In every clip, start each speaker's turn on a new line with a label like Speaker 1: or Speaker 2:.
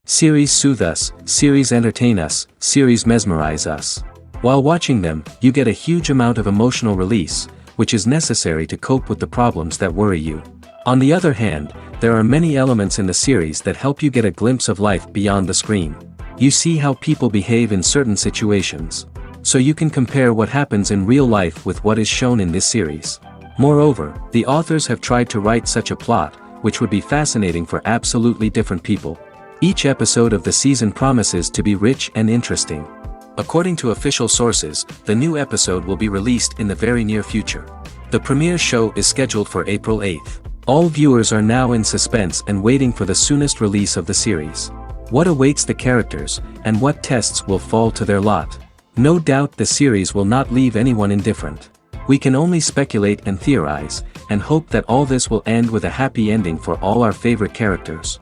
Speaker 1: Series soothe us, series entertain us, series mesmerize us. While watching them, you get a huge amount of emotional release, which is necessary to cope with the problems that worry you. On the other hand, there are many elements in the series that help you get a glimpse of life beyond the screen. You see how people behave in certain situations. So you can compare what happens in real life with what is shown in this series. Moreover, the authors have tried to write such a plot, which would be fascinating for absolutely different people. Each episode of the season promises to be rich and interesting. According to official sources, the new episode will be released in the very near future. The premiere show is scheduled for April 8th. All viewers are now in suspense and waiting for the soonest release of the series. What awaits the characters, and what tests will fall to their lot? No doubt the series will not leave anyone indifferent. We can only speculate and theorize, and hope that all this will end with a happy ending for all our favorite characters.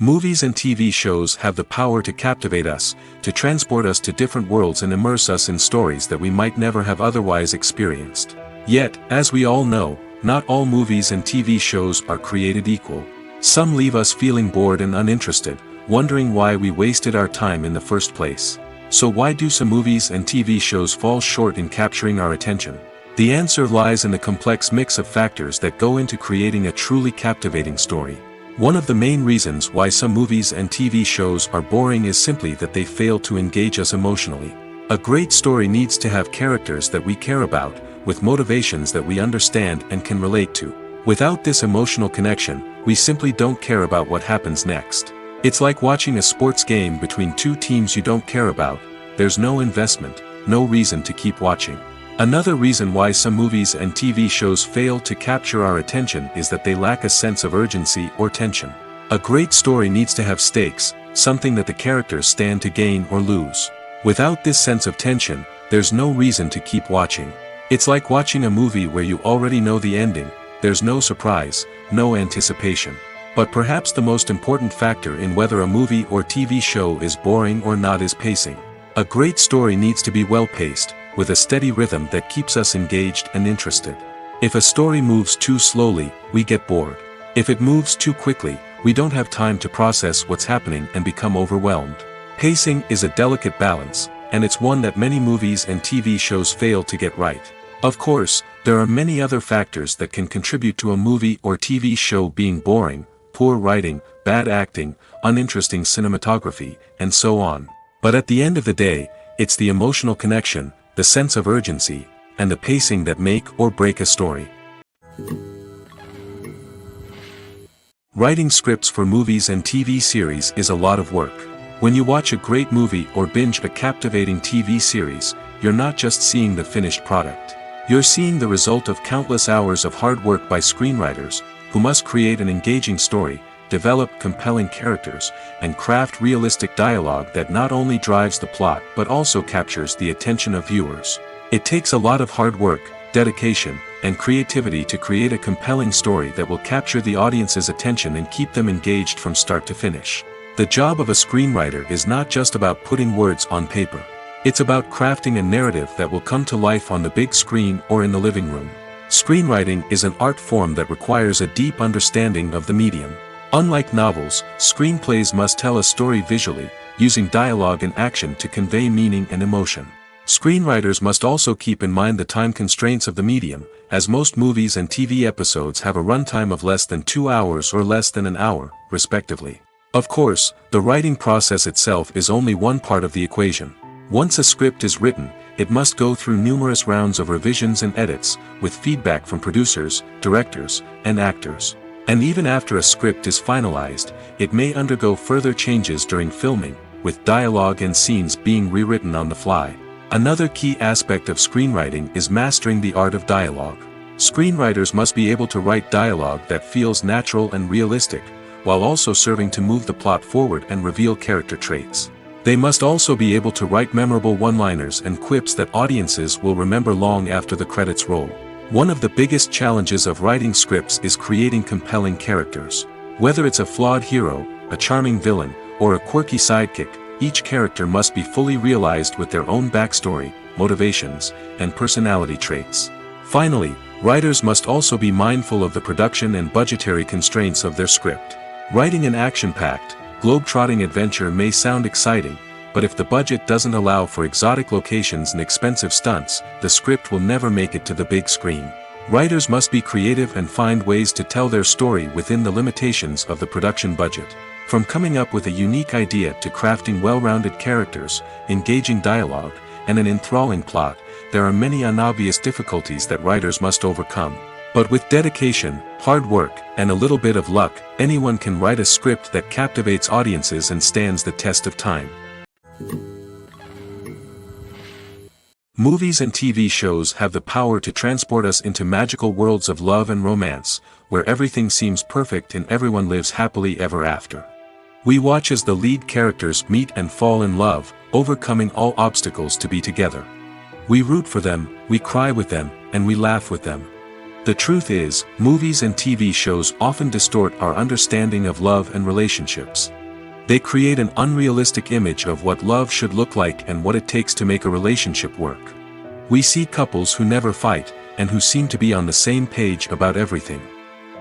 Speaker 1: Movies and TV shows have the power to captivate us, to transport us to different worlds and immerse us in stories that we might never have otherwise experienced. Yet, as we all know, not all movies and TV shows are created equal. Some leave us feeling bored and uninterested, wondering why we wasted our time in the first place. So why do some movies and TV shows fall short in capturing our attention? The answer lies in the complex mix of factors that go into creating a truly captivating story. One of the main reasons why some movies and TV shows are boring is simply that they fail to engage us emotionally. A great story needs to have characters that we care about, with motivations that we understand and can relate to. Without this emotional connection, we simply don't care about what happens next. It's like watching a sports game between two teams you don't care about. There's no investment, no reason to keep watching. Another reason why some movies and TV shows fail to capture our attention is that they lack a sense of urgency or tension. A great story needs to have stakes, something that the characters stand to gain or lose. Without this sense of tension, there's no reason to keep watching. It's like watching a movie where you already know the ending. There's no surprise, no anticipation. But perhaps the most important factor in whether a movie or TV show is boring or not is pacing. A great story needs to be well-paced, with a steady rhythm that keeps us engaged and interested. If a story moves too slowly, we get bored. If it moves too quickly, we don't have time to process what's happening and become overwhelmed. Pacing is a delicate balance, and it's one that many movies and TV shows fail to get right. Of course, there are many other factors that can contribute to a movie or TV show being boring: poor writing, bad acting, uninteresting cinematography, and so on. But at the end of the day, it's the emotional connection, the sense of urgency, and the pacing that make or break a story. Writing scripts for movies and TV series is a lot of work. When you watch a great movie or binge a captivating TV series, you're not just seeing the finished product. You're seeing the result of countless hours of hard work by screenwriters, who must create an engaging story, develop compelling characters, and craft realistic dialogue that not only drives the plot but also captures the attention of viewers. It takes a lot of hard work, dedication, and creativity to create a compelling story that will capture the audience's attention and keep them engaged from start to finish. The job of a screenwriter is not just about putting words on paper. It's about crafting a narrative that will come to life on the big screen or in the living room. Screenwriting is an art form that requires a deep understanding of the medium. Unlike novels, screenplays must tell a story visually, using dialogue and action to convey meaning and emotion. Screenwriters must also keep in mind the time constraints of the medium, as most movies and TV episodes have a runtime of less than 2 hours or less than an hour, respectively. Of course, the writing process itself is only one part of the equation. Once a script is written, it must go through numerous rounds of revisions and edits, with feedback from producers, directors, and actors. And even after a script is finalized, it may undergo further changes during filming, with dialogue and scenes being rewritten on the fly. Another key aspect of screenwriting is mastering the art of dialogue. Screenwriters must be able to write dialogue that feels natural and realistic, while also serving to move the plot forward and reveal character traits. They must also be able to write memorable one-liners and quips that audiences will remember long after the credits roll. One of the biggest challenges of writing scripts is creating compelling characters. Whether it's a flawed hero, a charming villain, or a quirky sidekick, each character must be fully realized with their own backstory, motivations, and personality traits. Finally, writers must also be mindful of the production and budgetary constraints of their script. Writing an action-packed, globe-trotting adventure may sound exciting, but if the budget doesn't allow for exotic locations and expensive stunts, the script will never make it to the big screen. Writers must be creative and find ways to tell their story within the limitations of the production budget. From coming up with a unique idea to crafting well-rounded characters, engaging dialogue, and an enthralling plot, there are many unobvious difficulties that writers must overcome. But with dedication, hard work, and a little bit of luck, anyone can write a script that captivates audiences and stands the test of time. Movies and TV shows have the power to transport us into magical worlds of love and romance, where everything seems perfect and everyone lives happily ever after. We watch as the lead characters meet and fall in love, overcoming all obstacles to be together. We root for them, we cry with them, and we laugh with them. The truth is, movies and TV shows often distort our understanding of love and relationships. They create an unrealistic image of what love should look like and what it takes to make a relationship work. We see couples who never fight, and who seem to be on the same page about everything.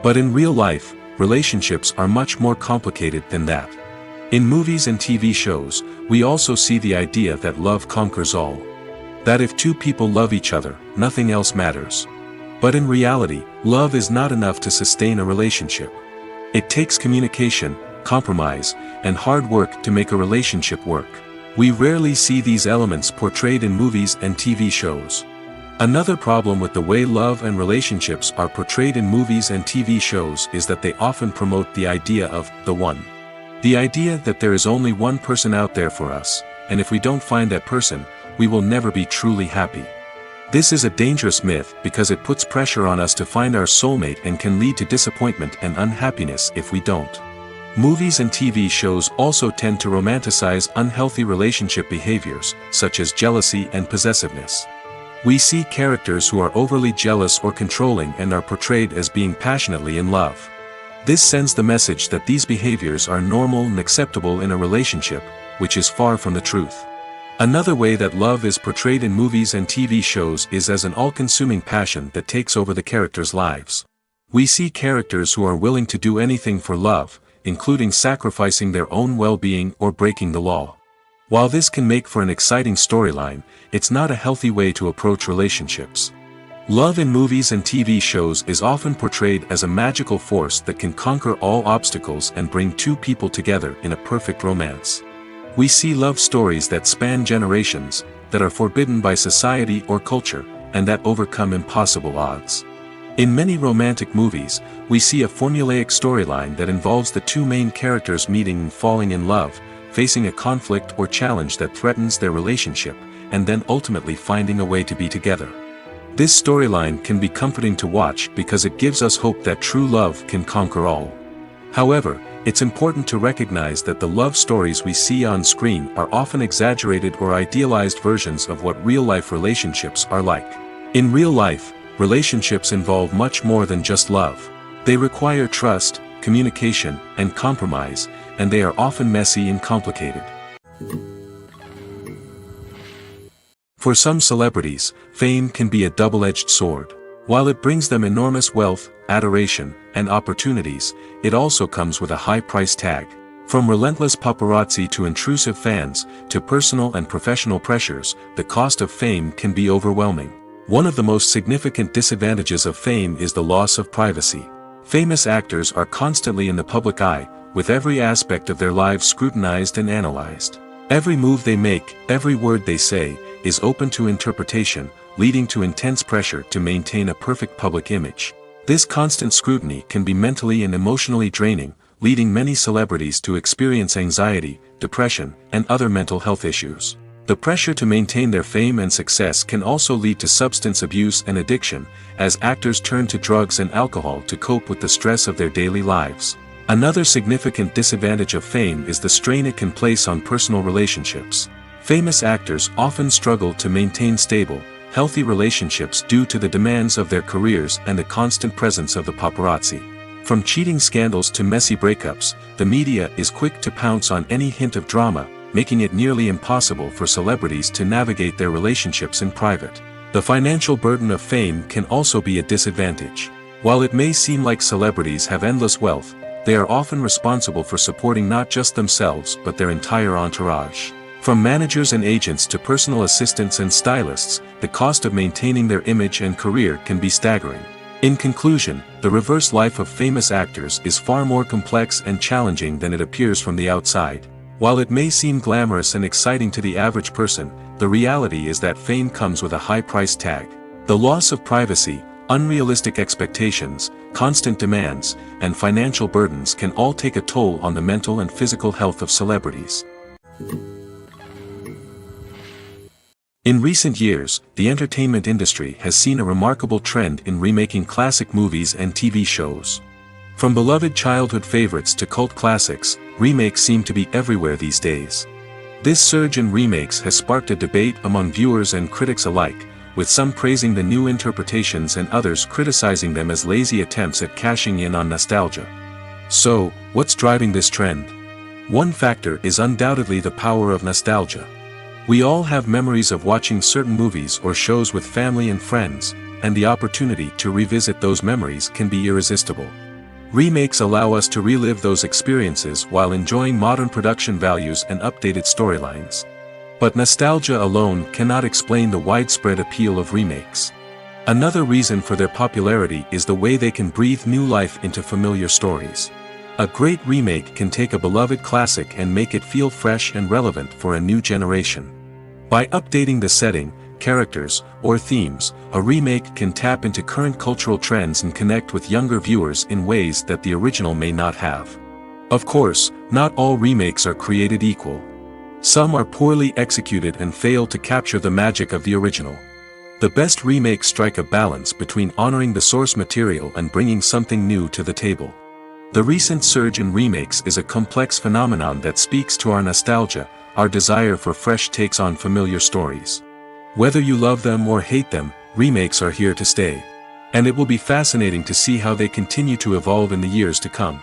Speaker 1: But in real life, relationships are much more complicated than that. In movies and TV shows, we also see the idea that love conquers all. That if two people love each other, nothing else matters. But in reality, love is not enough to sustain a relationship. It takes communication, compromise, and hard work to make a relationship work. We rarely see these elements portrayed in movies and TV shows. Another problem with the way love and relationships are portrayed in movies and TV shows is that they often promote the idea of the one. The idea that there is only one person out there for us, and if we don't find that person, we will never be truly happy. This is a dangerous myth because it puts pressure on us to find our soulmate and can lead to disappointment and unhappiness if we don't. Movies and TV shows also tend to romanticize unhealthy relationship behaviors, such as jealousy and possessiveness. We see characters who are overly jealous or controlling and are portrayed as being passionately in love. This sends the message that these behaviors are normal and acceptable in a relationship, which is far from the truth. Another way that love is portrayed in movies and TV shows is as an all-consuming passion that takes over the characters' lives. We see characters who are willing to do anything for love, including sacrificing their own well-being or breaking the law. While this can make for an exciting storyline, it's not a healthy way to approach relationships. Love in movies and TV shows is often portrayed as a magical force that can conquer all obstacles and bring two people together in a perfect romance. We see love stories that span generations, that are forbidden by society or culture, and that overcome impossible odds. In many romantic movies, we see a formulaic storyline that involves the two main characters meeting and falling in love, facing a conflict or challenge that threatens their relationship, and then ultimately finding a way to be together. This storyline can be comforting to watch because it gives us hope that true love can conquer all. However, it's important to recognize that the love stories we see on screen are often exaggerated or idealized versions of what real-life relationships are like. In real life, relationships involve much more than just love. They require trust, communication, and compromise, and they are often messy and complicated. For some celebrities, fame can be a double-edged sword. While it brings them enormous wealth, adoration, and opportunities, it also comes with a high price tag. From relentless paparazzi to intrusive fans, to personal and professional pressures, the cost of fame can be overwhelming. One of the most significant disadvantages of fame is the loss of privacy. Famous actors are constantly in the public eye, with every aspect of their lives scrutinized and analyzed. Every move they make, every word they say, is open to interpretation, leading to intense pressure to maintain a perfect public image. This constant scrutiny can be mentally and emotionally draining, leading many celebrities to experience anxiety, depression, and other mental health issues. The pressure to maintain their fame and success can also lead to substance abuse and addiction, as actors turn to drugs and alcohol to cope with the stress of their daily lives. Another significant disadvantage of fame is the strain it can place on personal relationships. Famous actors often struggle to maintain stable, healthy relationships due to the demands of their careers and the constant presence of the paparazzi. From cheating scandals to messy breakups, the media is quick to pounce on any hint of drama, making it nearly impossible for celebrities to navigate their relationships in private. The The financial burden of fame can also be a disadvantage. While it may seem like celebrities have endless wealth, they are often responsible for supporting not just themselves but their entire entourage. From managers and agents to personal assistants and stylists, the cost of maintaining their image and career can be staggering. In conclusion, the reverse life of famous actors is far more complex and challenging than it appears from the outside. While it may seem glamorous and exciting to the average person, the reality is that fame comes with a high price tag. The loss of privacy, unrealistic expectations, constant demands, and financial burdens can all take a toll on the mental and physical health of celebrities. In recent years, the entertainment industry has seen a remarkable trend in remaking classic movies and TV shows. From beloved childhood favorites to cult classics, remakes seem to be everywhere these days. This surge in remakes has sparked a debate among viewers and critics alike, with some praising the new interpretations and others criticizing them as lazy attempts at cashing in on nostalgia. So, what's driving this trend? One factor is undoubtedly the power of nostalgia. We all have memories of watching certain movies or shows with family and friends, and the opportunity to revisit those memories can be irresistible. Remakes allow us to relive those experiences while enjoying modern production values and updated storylines. But nostalgia alone cannot explain the widespread appeal of remakes. Another reason for their popularity is the way they can breathe new life into familiar stories. A great remake can take a beloved classic and make it feel fresh and relevant for a new generation. By updating the setting, characters, or themes, a remake can tap into current cultural trends and connect with younger viewers in ways that the original may not have. Of course, not all remakes are created equal. Some are poorly executed and fail to capture the magic of the original. The best remakes strike a balance between honoring the source material and bringing something new to the table. The recent surge in remakes is a complex phenomenon that speaks to our nostalgia, our desire for fresh takes on familiar stories. Whether you love them or hate them, remakes are here to stay. And it will be fascinating to see how they continue to evolve in the years to come.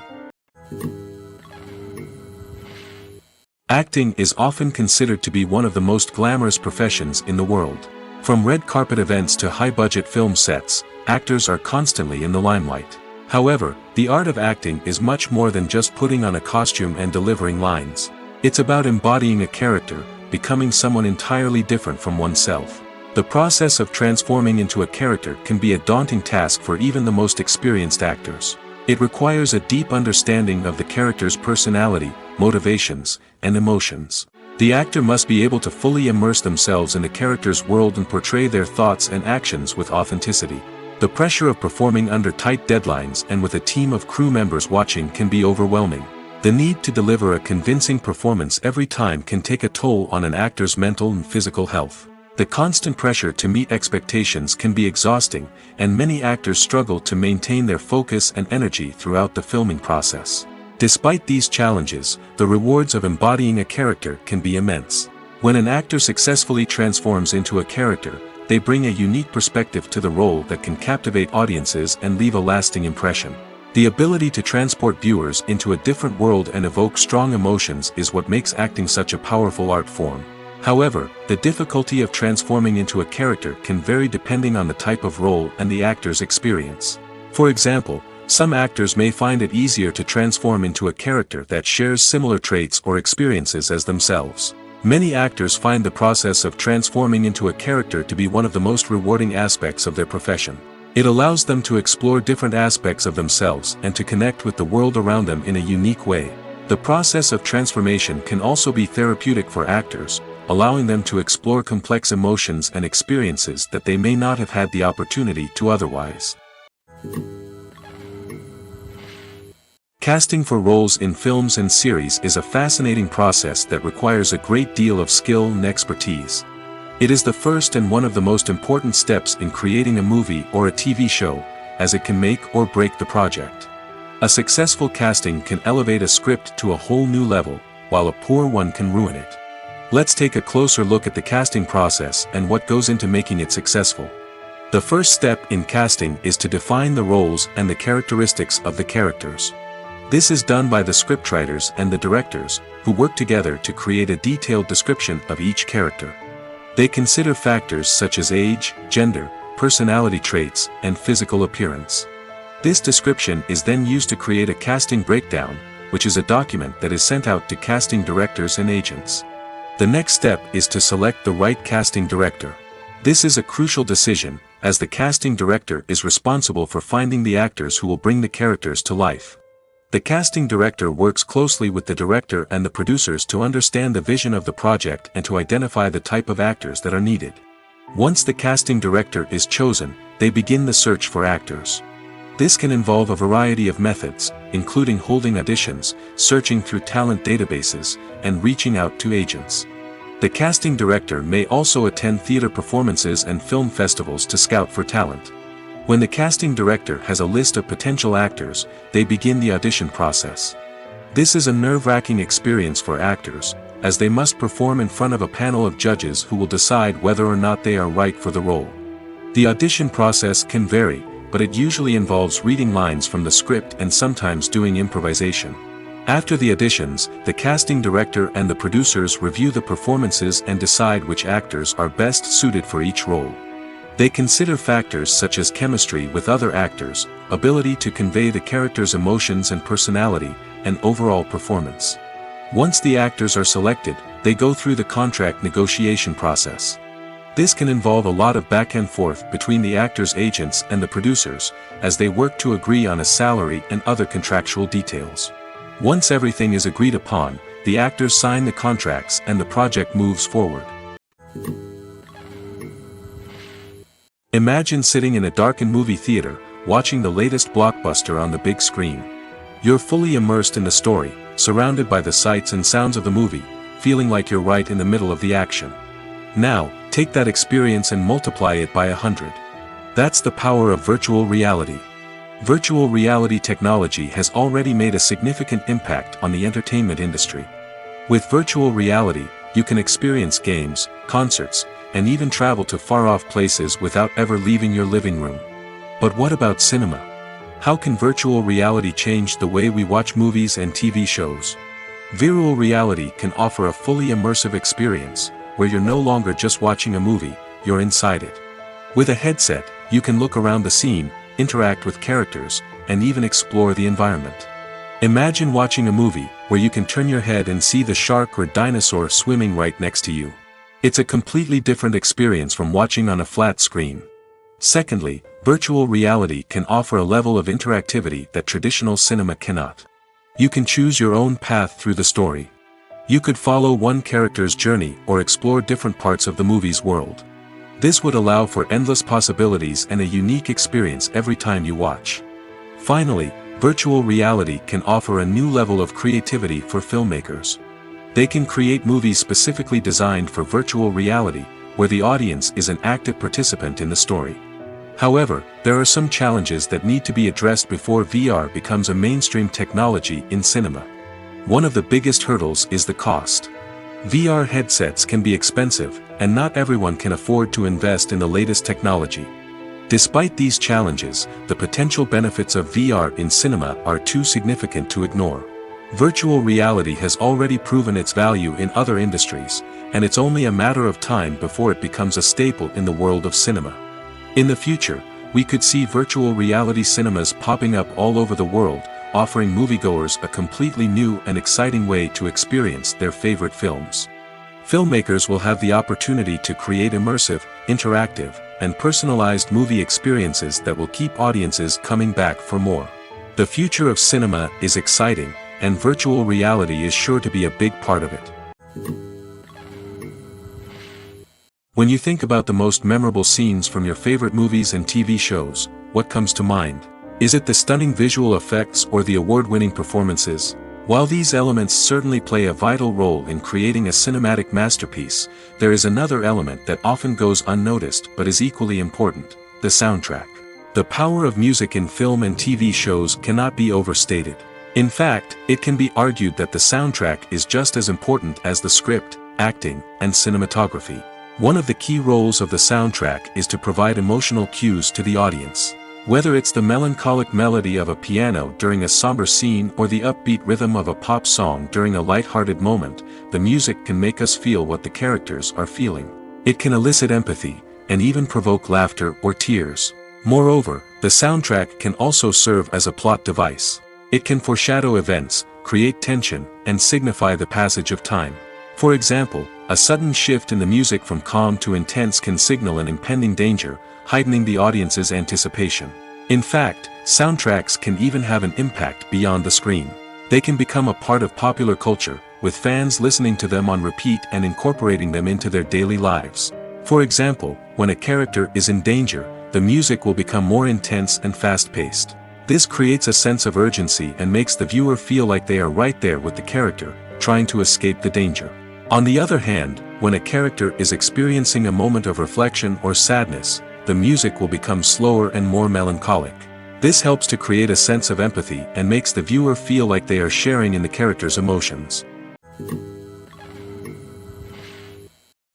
Speaker 1: Acting is often considered to be one of the most glamorous professions in the world. From red carpet events to high-budget film sets, actors are constantly in the limelight. However, the art of acting is much more than just putting on a costume and delivering lines. It's about embodying a character, becoming someone entirely different from oneself. The process of transforming into a character can be a daunting task for even the most experienced actors. It requires a deep understanding of the character's personality, motivations, and emotions. The actor must be able to fully immerse themselves in the character's world and portray their thoughts and actions with authenticity. The pressure of performing under tight deadlines and with a team of crew members watching can be overwhelming. The need to deliver a convincing performance every time can take a toll on an actor's mental and physical health. The constant pressure to meet expectations can be exhausting, and many actors struggle to maintain their focus and energy throughout the filming process. Despite these challenges, the rewards of embodying a character can be immense. When an actor successfully transforms into a character, they bring a unique perspective to the role that can captivate audiences and leave a lasting impression. The ability to transport viewers into a different world and evoke strong emotions is what makes acting such a powerful art form. However, the difficulty of transforming into a character can vary depending on the type of role and the actor's experience. For example, some actors may find it easier to transform into a character that shares similar traits or experiences as themselves. Many actors find the process of transforming into a character to be one of the most rewarding aspects of their profession. It allows them to explore different aspects of themselves and to connect with the world around them in a unique way. The process of transformation can also be therapeutic for actors, allowing them to explore complex emotions and experiences that they may not have had the opportunity to otherwise. Casting for roles in films and series is a fascinating process that requires a great deal of skill and expertise. It is the first and one of the most important steps in creating a movie or a TV show, as it can make or break the project. A successful casting can elevate a script to a whole new level, while a poor one can ruin it. Let's take a closer look at the casting process and what goes into making it successful. The first step in casting is to define the roles and the characteristics of the characters. This is done by the scriptwriters and the directors, who work together to create a detailed description of each character. They consider factors such as age, gender, personality traits, and physical appearance. This description is then used to create a casting breakdown, which is a document that is sent out to casting directors and agents. The next step is to select the right casting director. This is a crucial decision, as the casting director is responsible for finding the actors who will bring the characters to life. The casting director works closely with the director and the producers to understand the vision of the project and to identify the type of actors that are needed. Once the casting director is chosen, they begin the search for actors. This can involve a variety of methods, including holding auditions, searching through talent databases, and reaching out to agents. The casting director may also attend theater performances and film festivals to scout for talent. When the casting director has a list of potential actors, they begin the audition process. This is a nerve-wracking experience for actors, as they must perform in front of a panel of judges who will decide whether or not they are right for the role. The audition process can vary, but it usually involves reading lines from the script and sometimes doing improvisation. After the auditions, the casting director and the producers review the performances and decide which actors are best suited for each role. They consider factors such as chemistry with other actors, ability to convey the character's emotions and personality, and overall performance. Once the actors are selected, they go through the contract negotiation process. This can involve a lot of back and forth between the actors' agents and the producers, as they work to agree on a salary and other contractual details. Once everything is agreed upon, the actors sign the contracts and the project moves forward. Imagine sitting in a darkened movie theater, watching the latest blockbuster on the big screen. You're fully immersed in the story, surrounded by the sights and sounds of the movie, feeling like you're right in the middle of the action. Now, take that experience and multiply it by 100. That's the power of virtual reality. Virtual reality technology has already made a significant impact on the entertainment industry. With virtual reality, you can experience games, concerts, and even travel to far-off places without ever leaving your living room. But what about cinema? How can virtual reality change the way we watch movies and TV shows? Virtual reality can offer a fully immersive experience, where you're no longer just watching a movie, you're inside it. With a headset, you can look around the scene, interact with characters, and even explore the environment. Imagine watching a movie where you can turn your head and see the shark or dinosaur swimming right next to you. It's a completely different experience from watching on a flat screen. Secondly, virtual reality can offer a level of interactivity that traditional cinema cannot. You can choose your own path through the story. You could follow one character's journey or explore different parts of the movie's world. This would allow for endless possibilities and a unique experience every time you watch. Finally, virtual reality can offer a new level of creativity for filmmakers. They can create movies specifically designed for virtual reality, where the audience is an active participant in the story. However, there are some challenges that need to be addressed before VR becomes a mainstream technology in cinema. One of the biggest hurdles is the cost. VR headsets can be expensive, and not everyone can afford to invest in the latest technology. Despite these challenges, the potential benefits of VR in cinema are too significant to ignore. Virtual reality has already proven its value in other industries, and it's only a matter of time before it becomes a staple in the world of cinema. In the future, we could see virtual reality cinemas popping up all over the world, offering moviegoers a completely new and exciting way to experience their favorite films. Filmmakers will have the opportunity to create immersive, interactive, and personalized movie experiences that will keep audiences coming back for more. The future of cinema is exciting, and virtual reality is sure to be a big part of it. When you think about the most memorable scenes from your favorite movies and TV shows, what comes to mind? Is it the stunning visual effects or the award-winning performances? While these elements certainly play a vital role in creating a cinematic masterpiece, there is another element that often goes unnoticed but is equally important: the soundtrack. The power of music in film and TV shows cannot be overstated. In fact, it can be argued that the soundtrack is just as important as the script, acting, and cinematography. One of the key roles of the soundtrack is to provide emotional cues to the audience. Whether it's the melancholic melody of a piano during a somber scene or the upbeat rhythm of a pop song during a light-hearted moment, the music can make us feel what the characters are feeling. It can elicit empathy, and even provoke laughter or tears. Moreover, the soundtrack can also serve as a plot device. It can foreshadow events, create tension, and signify the passage of time. For example, a sudden shift in the music from calm to intense can signal an impending danger, heightening the audience's anticipation. In fact, soundtracks can even have an impact beyond the screen. They can become a part of popular culture, with fans listening to them on repeat and incorporating them into their daily lives. For example, when a character is in danger, the music will become more intense and fast-paced. This creates a sense of urgency and makes the viewer feel like they are right there with the character, trying to escape the danger. On the other hand, when a character is experiencing a moment of reflection or sadness, the music will become slower and more melancholic. This helps to create a sense of empathy and makes the viewer feel like they are sharing in the character's emotions.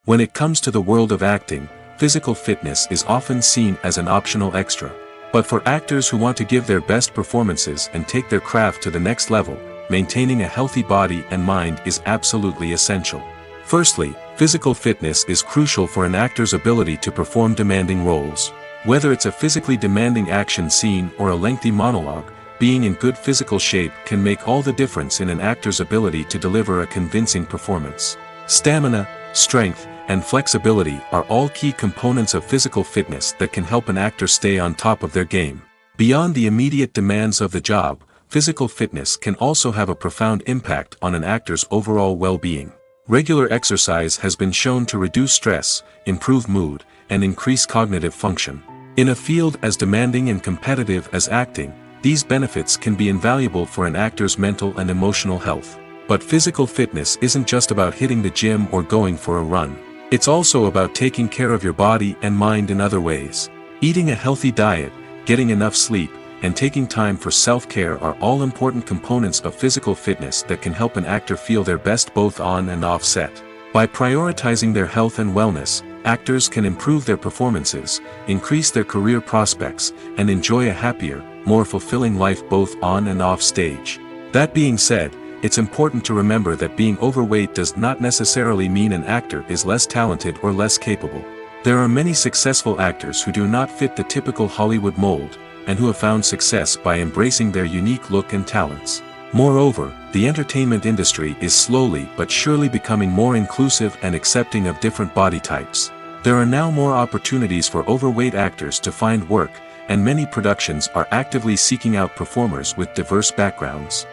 Speaker 1: When it comes to the world of acting, physical fitness is often seen as an optional extra. But for actors who want to give their best performances and take their craft to the next level, maintaining a healthy body and mind is absolutely essential. Firstly, physical fitness is crucial for an actor's ability to perform demanding roles. Whether it's a physically demanding action scene or a lengthy monologue, being in good physical shape can make all the difference in an actor's ability to deliver a convincing performance. Stamina, strength, and flexibility are all key components of physical fitness that can help an actor stay on top of their game. Beyond the immediate demands of the job, physical fitness can also have a profound impact on an actor's overall well-being. Regular exercise has been shown to reduce stress, improve mood, and increase cognitive function. In a field as demanding and competitive as acting, these benefits can be invaluable for an actor's mental and emotional health. But physical fitness isn't just about hitting the gym or going for a run. It's also about taking care of your body and mind in other ways. Eating a healthy diet, getting enough sleep, and taking time for self-care are all important components of physical fitness that can help an actor feel their best both on and off set. By prioritizing their health and wellness, actors can improve their performances, increase their career prospects, and enjoy a happier, more fulfilling life both on and off stage. That being said, it's important to remember that being overweight does not necessarily mean an actor is less talented or less capable. There are many successful actors who do not fit the typical Hollywood mold, and who have found success by embracing their unique look and talents. Moreover, the entertainment industry is slowly but surely becoming more inclusive and accepting of different body types. There are now more opportunities for overweight actors to find work, and many productions are actively seeking out performers with diverse backgrounds.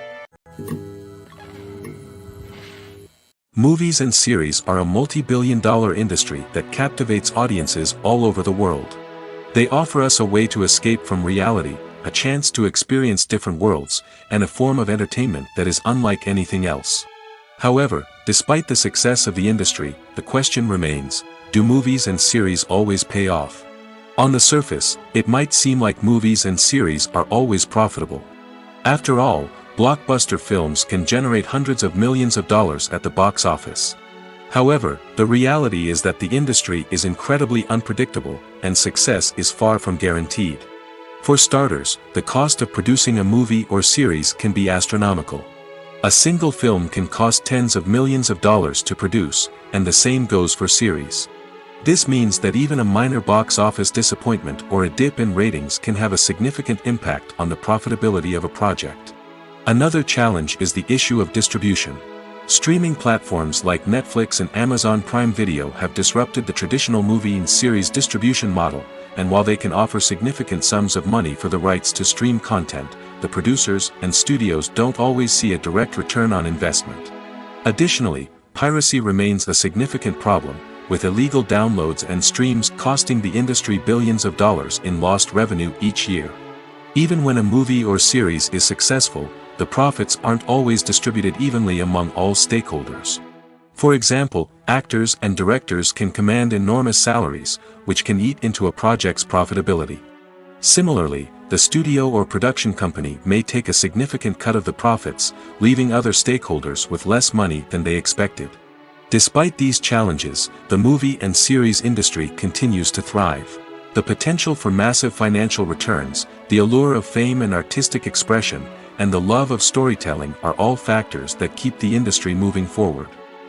Speaker 1: Movies and series are a multi-billion-dollar industry that captivates audiences all over the world. They offer us a way to escape from reality, a chance to experience different worlds, and a form of entertainment that is unlike anything else. However, despite the success of the industry, the question remains, do movies and series always pay off? On the surface, it might seem like movies and series are always profitable. After all, blockbuster films can generate hundreds of millions of dollars at the box office. However, the reality is that the industry is incredibly unpredictable, and success is far from guaranteed. For starters, the cost of producing a movie or series can be astronomical. A single film can cost tens of millions of dollars to produce, and the same goes for series. This means that even a minor box office disappointment or a dip in ratings can have a significant impact on the profitability of a project. Another challenge is the issue of distribution. Streaming platforms like Netflix and Amazon Prime Video have disrupted the traditional movie and series distribution model, and while they can offer significant sums of money for the rights to stream content, the producers and studios don't always see a direct return on investment. Additionally, piracy remains a significant problem, with illegal downloads and streams costing the industry billions of dollars in lost revenue each year. Even when a movie or series is successful, the profits aren't always distributed evenly among all stakeholders. For example, actors and directors can command enormous salaries, which can eat into a project's profitability. Similarly, the studio or production company may take a significant cut of the profits, leaving other stakeholders with less money than they expected. Despite these challenges, the movie and series industry continues to thrive. The potential for massive financial returns, the allure of fame and artistic expression, and the love of storytelling are all factors that keep the industry moving forward.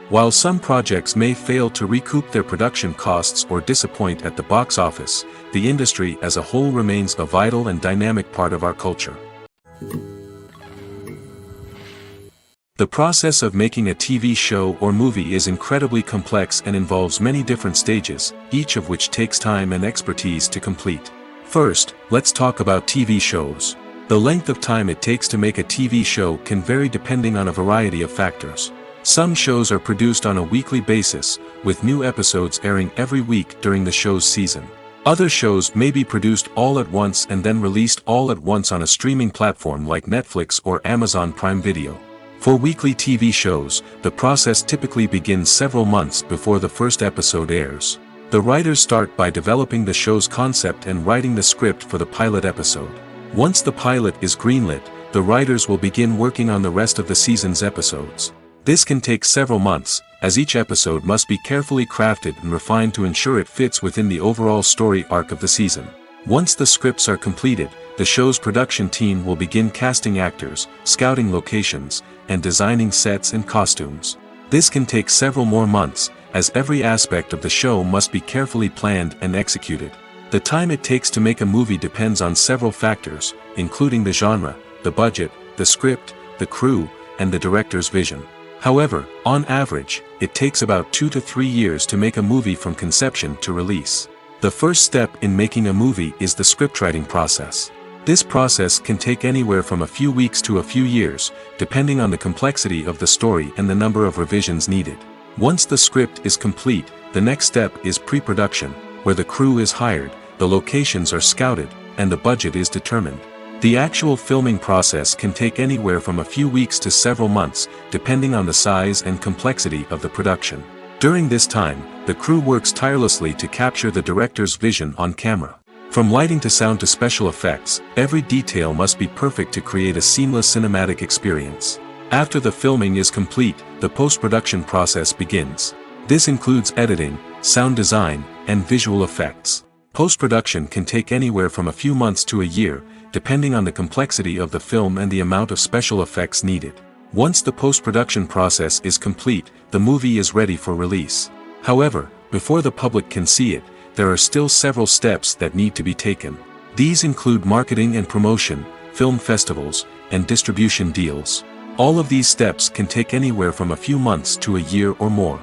Speaker 1: While some projects may fail to recoup their production costs or disappoint at the box office, the industry as a whole remains a vital and dynamic part of our culture. The process of making a TV show or movie is incredibly complex and involves many different stages, each of which takes time and expertise to complete. First, let's talk about TV shows. The length of time it takes to make a TV show can vary depending on a variety of factors. Some shows are produced on a weekly basis, with new episodes airing every week during the show's season. Other shows may be produced all at once and then released all at once on a streaming platform like Netflix or Amazon Prime Video. For weekly TV shows, the process typically begins several months before the first episode airs. The writers start by developing the show's concept and writing the script for the pilot episode. Once the pilot is greenlit, the writers will begin working on the rest of the season's episodes. This can take several months, as each episode must be carefully crafted and refined to ensure it fits within the overall story arc of the season. Once the scripts are completed, the show's production team will begin casting actors, scouting locations, and designing sets and costumes. This can take several more months, as every aspect of the show must be carefully planned and executed. The time it takes to make a movie depends on several factors, including the genre, the budget, the script, the crew, and the director's vision. However, on average, it takes about 2 to 3 years to make a movie from conception to release. The first step in making a movie is the scriptwriting process. This process can take anywhere from a few weeks to a few years, depending on the complexity of the story and the number of revisions needed. Once the script is complete, the next step is pre-production, where the crew is hired, the locations are scouted, and the budget is determined. The actual filming process can take anywhere from a few weeks to several months, depending on the size and complexity of the production. During this time, the crew works tirelessly to capture the director's vision on camera. From lighting to sound to special effects, every detail must be perfect to create a seamless cinematic experience. After the filming is complete, the post-production process begins. This includes editing, sound design, and visual effects. Post-production can take anywhere from a few months to a year, depending on the complexity of the film and the amount of special effects needed. Once the post-production process is complete, the movie is ready for release. However, before the public can see it, there are still several steps that need to be taken. These include marketing and promotion, film festivals, and distribution deals. All of these steps can take anywhere from a few months to a year or more.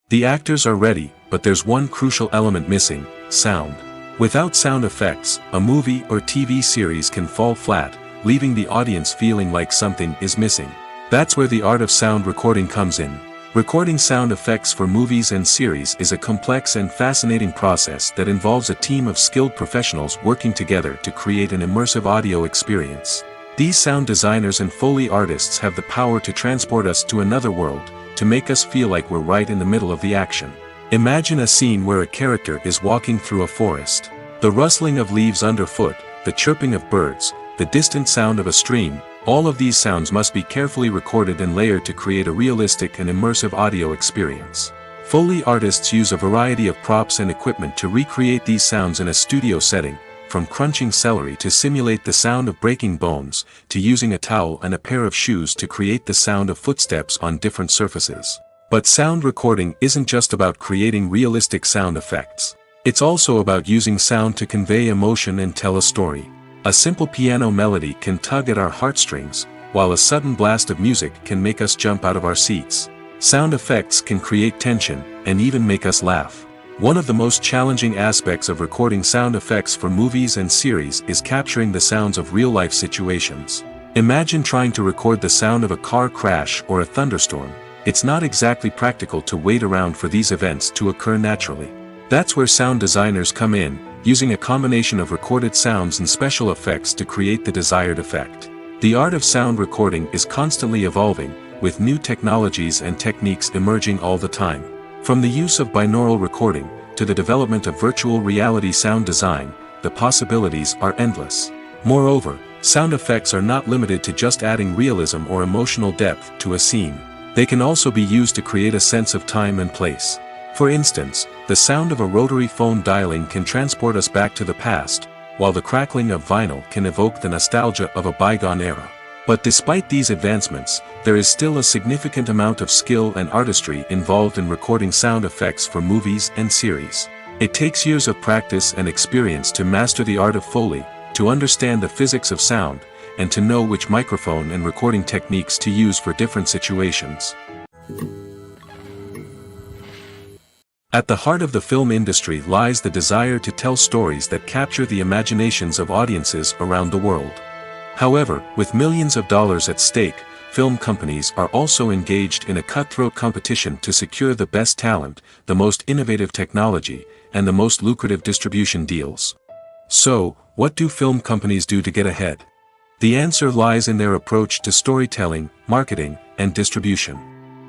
Speaker 1: The actors are ready, but there's one crucial element missing: sound. Without sound effects, a movie or TV series can fall flat, leaving the audience feeling like something is missing. That's where the art of sound recording comes in. Recording sound effects for movies and series is a complex and fascinating process that involves a team of skilled professionals working together to create an immersive audio experience. These sound designers and Foley artists have the power to transport us to another world, to make us feel like we're right in the middle of the action. Imagine a scene where a character is walking through a forest. The rustling of leaves underfoot, the chirping of birds, the distant sound of a stream, all of these sounds must be carefully recorded and layered to create a realistic and immersive audio experience. Foley artists use a variety of props and equipment to recreate these sounds in a studio setting, from crunching celery to simulate the sound of breaking bones, to using a towel and a pair of shoes to create the sound of footsteps on different surfaces. But sound recording isn't just about creating realistic sound effects. It's also about using sound to convey emotion and tell a story. A simple piano melody can tug at our heartstrings, while a sudden blast of music can make us jump out of our seats. Sound effects can create tension, and even make us laugh. One of the most challenging aspects of recording sound effects for movies and series is capturing the sounds of real-life situations. Imagine trying to record the sound of a car crash or a thunderstorm. It's not exactly practical to wait around for these events to occur naturally. That's where sound designers come in, using a combination of recorded sounds and special effects to create the desired effect. The art of sound recording is constantly evolving, with new technologies and techniques emerging all the time. From the use of binaural recording, to the development of virtual reality sound design, the possibilities are endless. Moreover, sound effects are not limited to just adding realism or emotional depth to a scene. They can also be used to create a sense of time and place. For instance, the sound of a rotary phone dialing can transport us back to the past, while the crackling of vinyl can evoke the nostalgia of a bygone era. But despite these advancements, there is still a significant amount of skill and artistry involved in recording sound effects for movies and series. It takes years of practice and experience to master the art of Foley, to understand the physics of sound, and to know which microphone and recording techniques to use for different situations. At the heart of the film industry lies the desire to tell stories that capture the imaginations of audiences around the world. However, with millions of dollars at stake, film companies are also engaged in a cutthroat competition to secure the best talent, the most innovative technology, and the most lucrative distribution deals. So, what do film companies do to get ahead? The answer lies in their approach to storytelling, marketing, and distribution.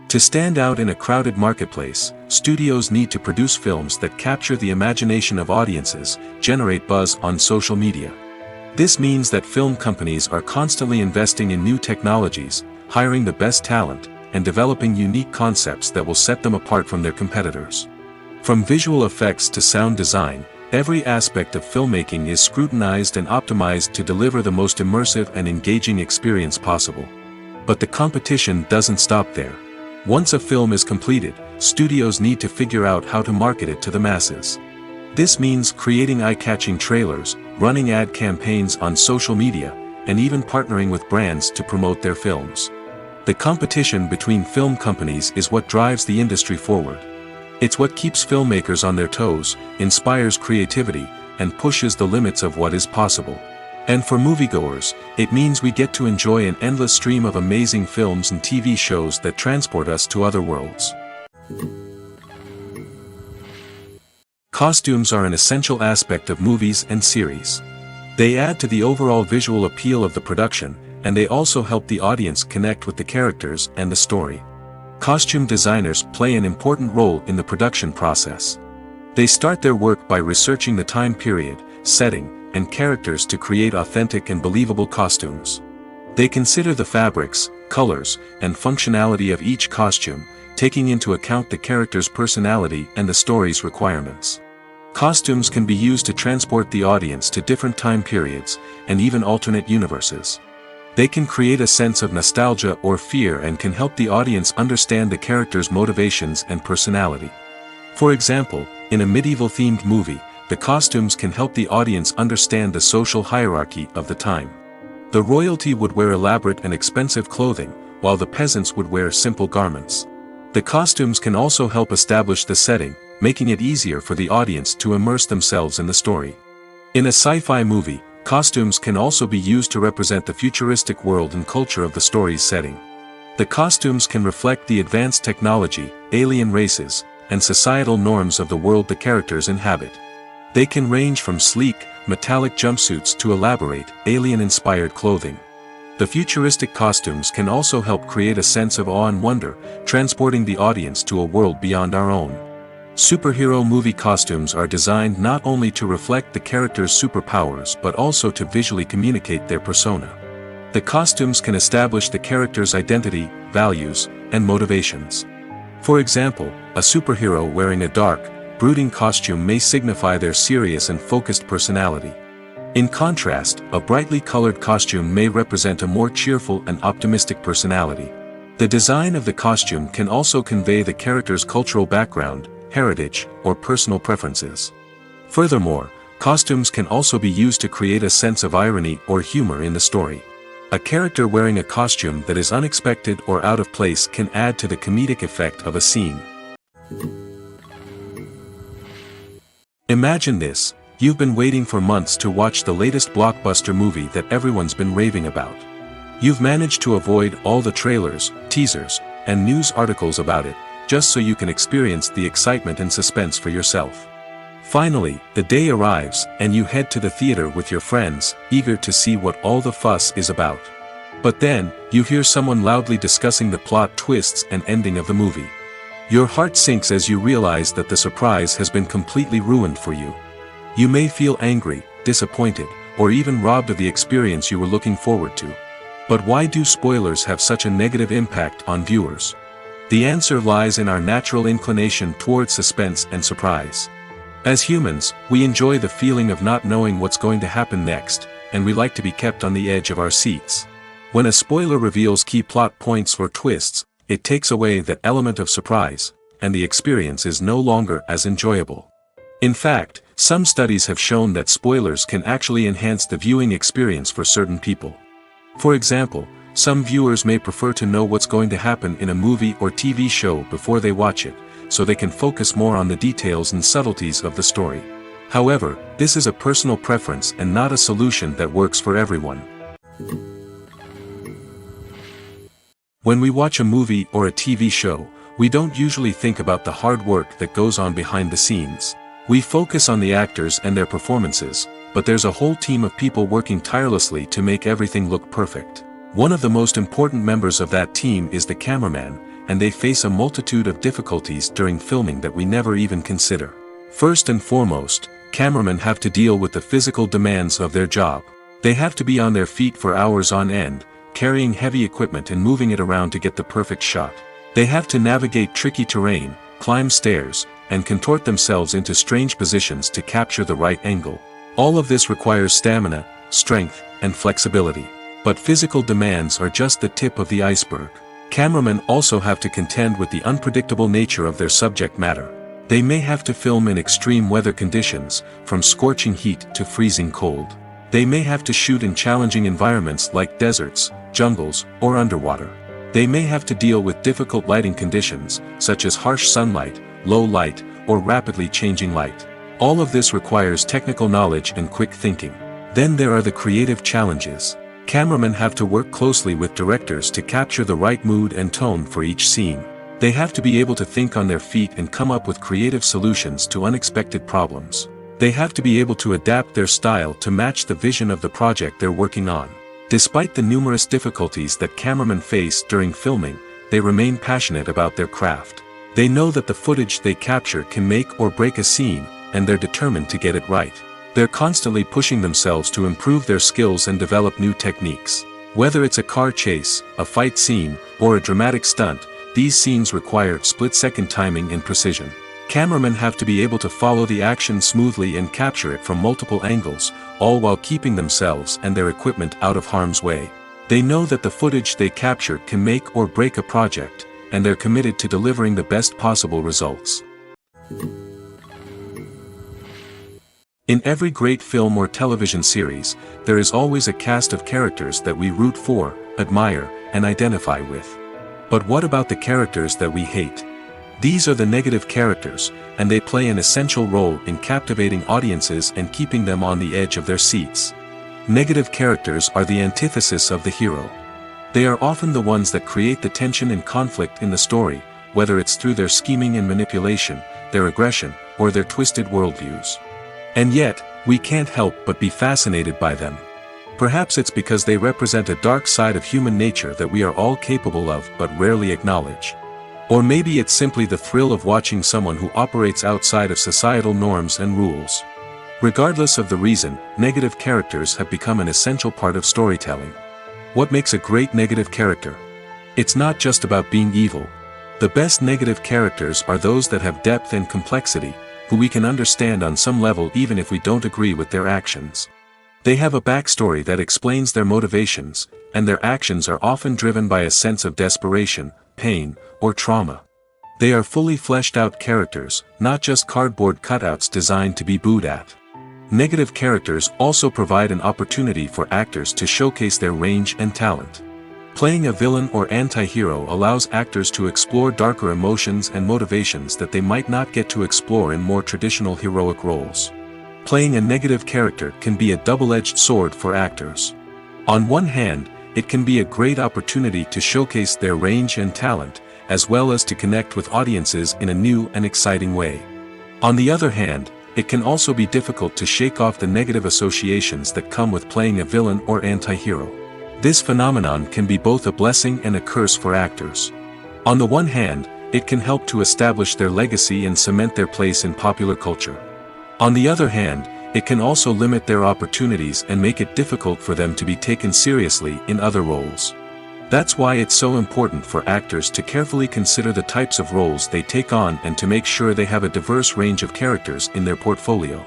Speaker 1: To stand out in a crowded marketplace, studios need to produce films that capture the imagination of audiences, generate buzz on social media. This means that film companies are constantly investing in new technologies, hiring the best talent, and developing unique concepts that will set them apart from their competitors. From visual effects to sound design, every aspect of filmmaking is scrutinized and optimized to deliver the most immersive and engaging experience possible. But the competition doesn't stop there. Once a film is completed, studios need to figure out how to market it to the masses. This means creating eye-catching trailers, running ad campaigns on social media, and even partnering with brands to promote their films. The competition between film companies is what drives the industry forward. It's what keeps filmmakers on their toes, inspires creativity, and pushes the limits of what is possible. And for moviegoers, it means we get to enjoy an endless stream of amazing films and TV shows that transport us to other worlds. Costumes are an essential aspect of movies and series. They add to the overall visual appeal of the production, and they also help the audience connect with the characters and the story. Costume designers play an important role in the production process. They start their work by researching the time period, setting, and characters to create authentic and believable costumes. They consider the fabrics, colors, and functionality of each costume, taking into account the character's personality and the story's requirements. Costumes can be used to transport the audience to different time periods, and even alternate universes. They can create a sense of nostalgia or fear and can help the audience understand the character's motivations and personality. For example, in a medieval-themed movie, the costumes can help the audience understand the social hierarchy of the time. The royalty would wear elaborate and expensive clothing, while the peasants would wear simple garments. The costumes can also help establish the setting, making it easier for the audience to immerse themselves in the story. In a sci-fi movie, costumes can also be used to represent the futuristic world and culture of the story's setting. The costumes can reflect the advanced technology, alien races, and societal norms of the world the characters inhabit. They can range from sleek, metallic jumpsuits to elaborate, alien-inspired clothing. The futuristic costumes can also help create a sense of awe and wonder, transporting the audience to a world beyond our own. Superhero movie costumes are designed not only to reflect the character's superpowers but also to visually communicate their persona. The costumes can establish the character's identity, values, and motivations. For example, a superhero wearing a dark, brooding costume may signify their serious and focused personality. In contrast, a brightly colored costume may represent a more cheerful and optimistic personality. The design of the costume can also convey the character's cultural background, heritage, or personal preferences. Furthermore, costumes can also be used to create a sense of irony or humor in the story. A character wearing a costume that is unexpected or out of place can add to the comedic effect of a scene. Imagine this: you've been waiting for months to watch the latest blockbuster movie that everyone's been raving about. You've managed to avoid all the trailers, teasers, and news articles about it, just so you can experience the excitement and suspense for yourself. Finally, the day arrives, and you head to the theater with your friends, eager to see what all the fuss is about. But then, you hear someone loudly discussing the plot twists and ending of the movie. Your heart sinks as you realize that the surprise has been completely ruined for you. You may feel angry, disappointed, or even robbed of the experience you were looking forward to. But why do spoilers have such a negative impact on viewers? The answer lies in our natural inclination towards suspense and surprise. As humans, we enjoy the feeling of not knowing what's going to happen next, and we like to be kept on the edge of our seats. When a spoiler reveals key plot points or twists, it takes away that element of surprise, and the experience is no longer as enjoyable. In fact, some studies have shown that spoilers can actually enhance the viewing experience for certain people. For example, some viewers may prefer to know what's going to happen in a movie or TV show before they watch it, so they can focus more on the details and subtleties of the story. However, this is a personal preference and not a solution that works for everyone. When we watch a movie or a TV show, we don't usually think about the hard work that goes on behind the scenes. We focus on the actors and their performances, but there's a whole team of people working tirelessly to make everything look perfect. One of the most important members of that team is the cameraman, and they face a multitude of difficulties during filming that we never even consider. First and foremost, cameramen have to deal with the physical demands of their job. They have to be on their feet for hours on end, carrying heavy equipment and moving it around to get the perfect shot. They have to navigate tricky terrain, climb stairs, and contort themselves into strange positions to capture the right angle. All of this requires stamina, strength, and flexibility. But physical demands are just the tip of the iceberg. Cameramen also have to contend with the unpredictable nature of their subject matter. They may have to film in extreme weather conditions, from scorching heat to freezing cold. They may have to shoot in challenging environments like deserts, jungles, or underwater. They may have to deal with difficult lighting conditions, such as harsh sunlight, low light, or rapidly changing light. All of this requires technical knowledge and quick thinking. Then there are the creative challenges. Cameramen have to work closely with directors to capture the right mood and tone for each scene. They have to be able to think on their feet and come up with creative solutions to unexpected problems. They have to be able to adapt their style to match the vision of the project they're working on. Despite the numerous difficulties that cameramen face during filming, they remain passionate about their craft. They know that the footage they capture can make or break a scene, and they're determined to get it right. They're constantly pushing themselves to improve their skills and develop new techniques. Whether it's a car chase, a fight scene, or a dramatic stunt, these scenes require split-second timing and precision. Cameramen have to be able to follow the action smoothly and capture it from multiple angles, all while keeping themselves and their equipment out of harm's way. They know that the footage they capture can make or break a project, and they're committed to delivering the best possible results. In every great film or television series, there is always a cast of characters that we root for, admire, and identify with. But what about the characters that we hate? These are the negative characters, and they play an essential role in captivating audiences and keeping them on the edge of their seats. Negative characters are the antithesis of the hero. They are often the ones that create the tension and conflict in the story, whether it's through their scheming and manipulation, their aggression, or their twisted worldviews. And yet, we can't help but be fascinated by them. Perhaps it's because they represent a dark side of human nature that we are all capable of but rarely acknowledge. Or maybe it's simply the thrill of watching someone who operates outside of societal norms and rules. Regardless of the reason, negative characters have become an essential part of storytelling. What makes a great negative character? It's not just about being evil. The best negative characters are those that have depth and complexity, who we can understand on some level even if we don't agree with their actions. They have a backstory that explains their motivations, and their actions are often driven by a sense of desperation, pain, or trauma. They are fully fleshed out characters, not just cardboard cutouts designed to be booed at. Negative characters also provide an opportunity for actors to showcase their range and talent. Playing a villain or anti-hero allows actors to explore darker emotions and motivations that they might not get to explore in more traditional heroic roles. Playing a negative character can be a double-edged sword for actors. On one hand, it can be a great opportunity to showcase their range and talent, as well as to connect with audiences in a new and exciting way. On the other hand, it can also be difficult to shake off the negative associations that come with playing a villain or anti-hero. This phenomenon can be both a blessing and a curse for actors. On the one hand, it can help to establish their legacy and cement their place in popular culture. On the other hand, it can also limit their opportunities and make it difficult for them to be taken seriously in other roles. That's why it's so important for actors to carefully consider the types of roles they take on and to make sure they have a diverse range of characters in their portfolio.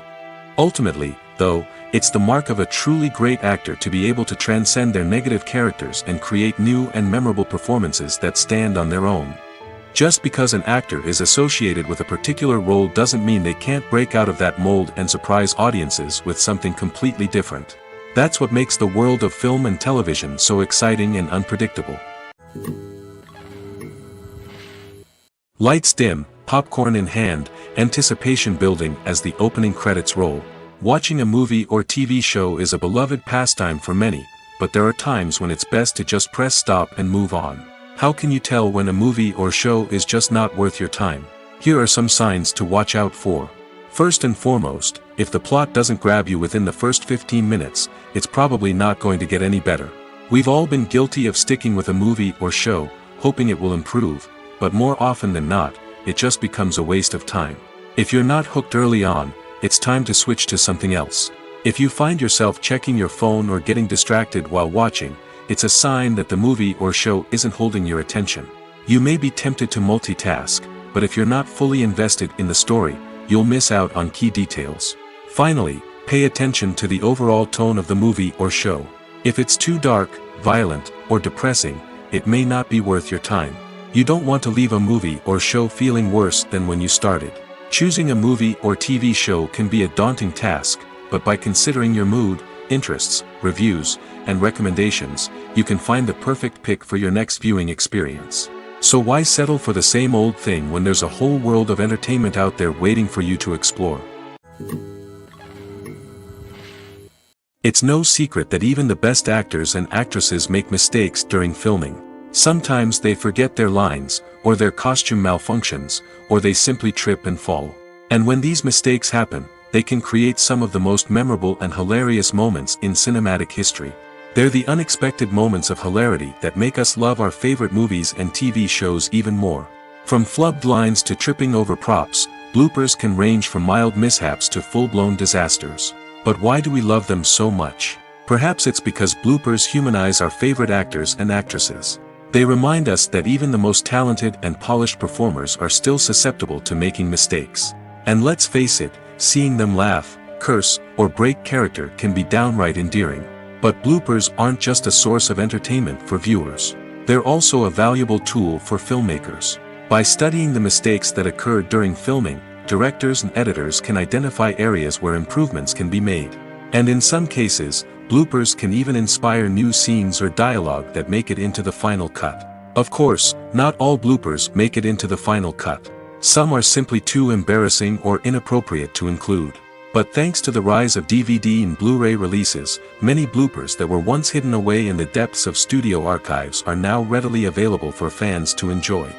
Speaker 1: Ultimately, though, it's the mark of a truly great actor to be able to transcend their negative characters and create new and memorable performances that stand on their own. Just because an actor is associated with a particular role doesn't mean they can't break out of that mold and surprise audiences with something completely different. That's what makes the world of film and television so exciting and unpredictable. Lights dim, popcorn in hand, anticipation building as the opening credits roll. Watching a movie or TV show is a beloved pastime for many, but there are times when it's best to just press stop and move on. How can you tell when a movie or show is just not worth your time? Here are some signs to watch out for. First and foremost, if the plot doesn't grab you within the first 15 minutes, it's probably not going to get any better. We've all been guilty of sticking with a movie or show, hoping it will improve, but more often than not, it just becomes a waste of time. If you're not hooked early on, it's time to switch to something else. If you find yourself checking your phone or getting distracted while watching, it's a sign that the movie or show isn't holding your attention. You may be tempted to multitask, but if you're not fully invested in the story, you'll miss out on key details. Finally, pay attention to the overall tone of the movie or show. If it's too dark, violent, or depressing, it may not be worth your time. You don't want to leave a movie or show feeling worse than when you started. Choosing a movie or TV show can be a daunting task, but by considering your mood, interests, reviews, and recommendations, you can find the perfect pick for your next viewing experience. So why settle for the same old thing when there's a whole world of entertainment out there waiting for you to explore? It's no secret that even the best actors and actresses make mistakes during filming. Sometimes they forget their lines, or their costume malfunctions, or they simply trip and fall. And when these mistakes happen, they can create some of the most memorable and hilarious moments in cinematic history. They're the unexpected moments of hilarity that make us love our favorite movies and TV shows even more. From flubbed lines to tripping over props, bloopers can range from mild mishaps to full-blown disasters. But why do we love them so much? Perhaps it's because bloopers humanize our favorite actors and actresses. They remind us that even the most talented and polished performers are still susceptible to making mistakes. And let's face it, seeing them laugh, curse, or break character can be downright endearing. But bloopers aren't just a source of entertainment for viewers. They're also a valuable tool for filmmakers. By studying the mistakes that occurred during filming, directors and editors can identify areas where improvements can be made. And in some cases, bloopers can even inspire new scenes or dialogue that make it into the final cut. Of course, not all bloopers make it into the final cut. Some are simply too embarrassing or inappropriate to include. But thanks to the rise of DVD and Blu-ray releases, many bloopers that were once hidden away in the depths of studio archives are now readily available for fans to enjoy.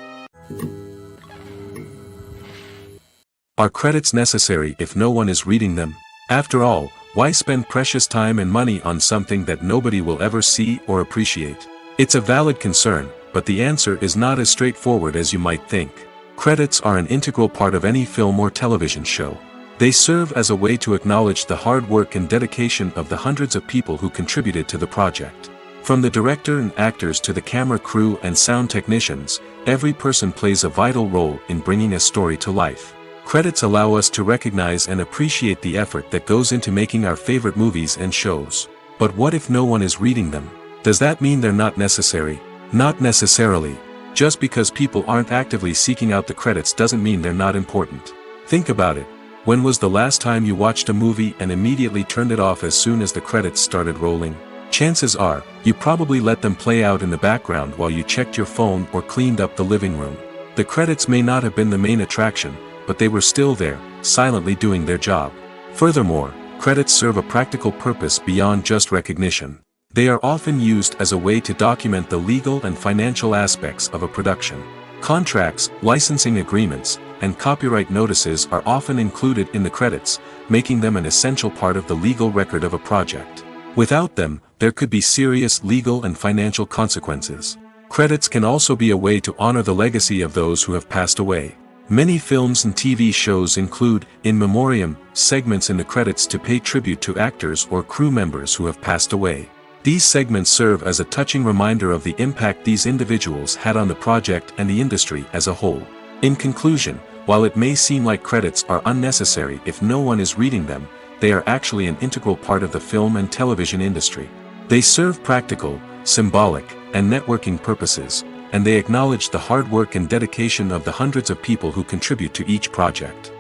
Speaker 1: Are credits necessary if no one is reading them? After all, why spend precious time and money on something that nobody will ever see or appreciate? It's a valid concern, but the answer is not as straightforward as you might think. Credits are an integral part of any film or television show. They serve as a way to acknowledge the hard work and dedication of the hundreds of people who contributed to the project. From the director and actors to the camera crew and sound technicians, every person plays a vital role in bringing a story to life. Credits allow us to recognize and appreciate the effort that goes into making our favorite movies and shows. But what if no one is reading them? Does that mean they're not necessary? Not necessarily. Just because people aren't actively seeking out the credits doesn't mean they're not important. Think about it. When was the last time you watched a movie and immediately turned it off as soon as the credits started rolling? Chances are, you probably let them play out in the background while you checked your phone or cleaned up the living room. The credits may not have been the main attraction, but they were still there, silently doing their job. Furthermore, credits serve a practical purpose beyond just recognition. They are often used as a way to document the legal and financial aspects of a production. Contracts, licensing agreements, and copyright notices are often included in the credits, making them an essential part of the legal record of a project. Without them, there could be serious legal and financial consequences. Credits can also be a way to honor the legacy of those who have passed away. Many films and TV shows include, in memoriam, segments in the credits to pay tribute to actors or crew members who have passed away. These segments serve as a touching reminder of the impact these individuals had on the project and the industry as a whole. In conclusion, while it may seem like credits are unnecessary if no one is reading them, they are actually an integral part of the film and television industry. They serve practical, symbolic, and networking purposes, and they acknowledge the hard work and dedication of the hundreds of people who contribute to each project.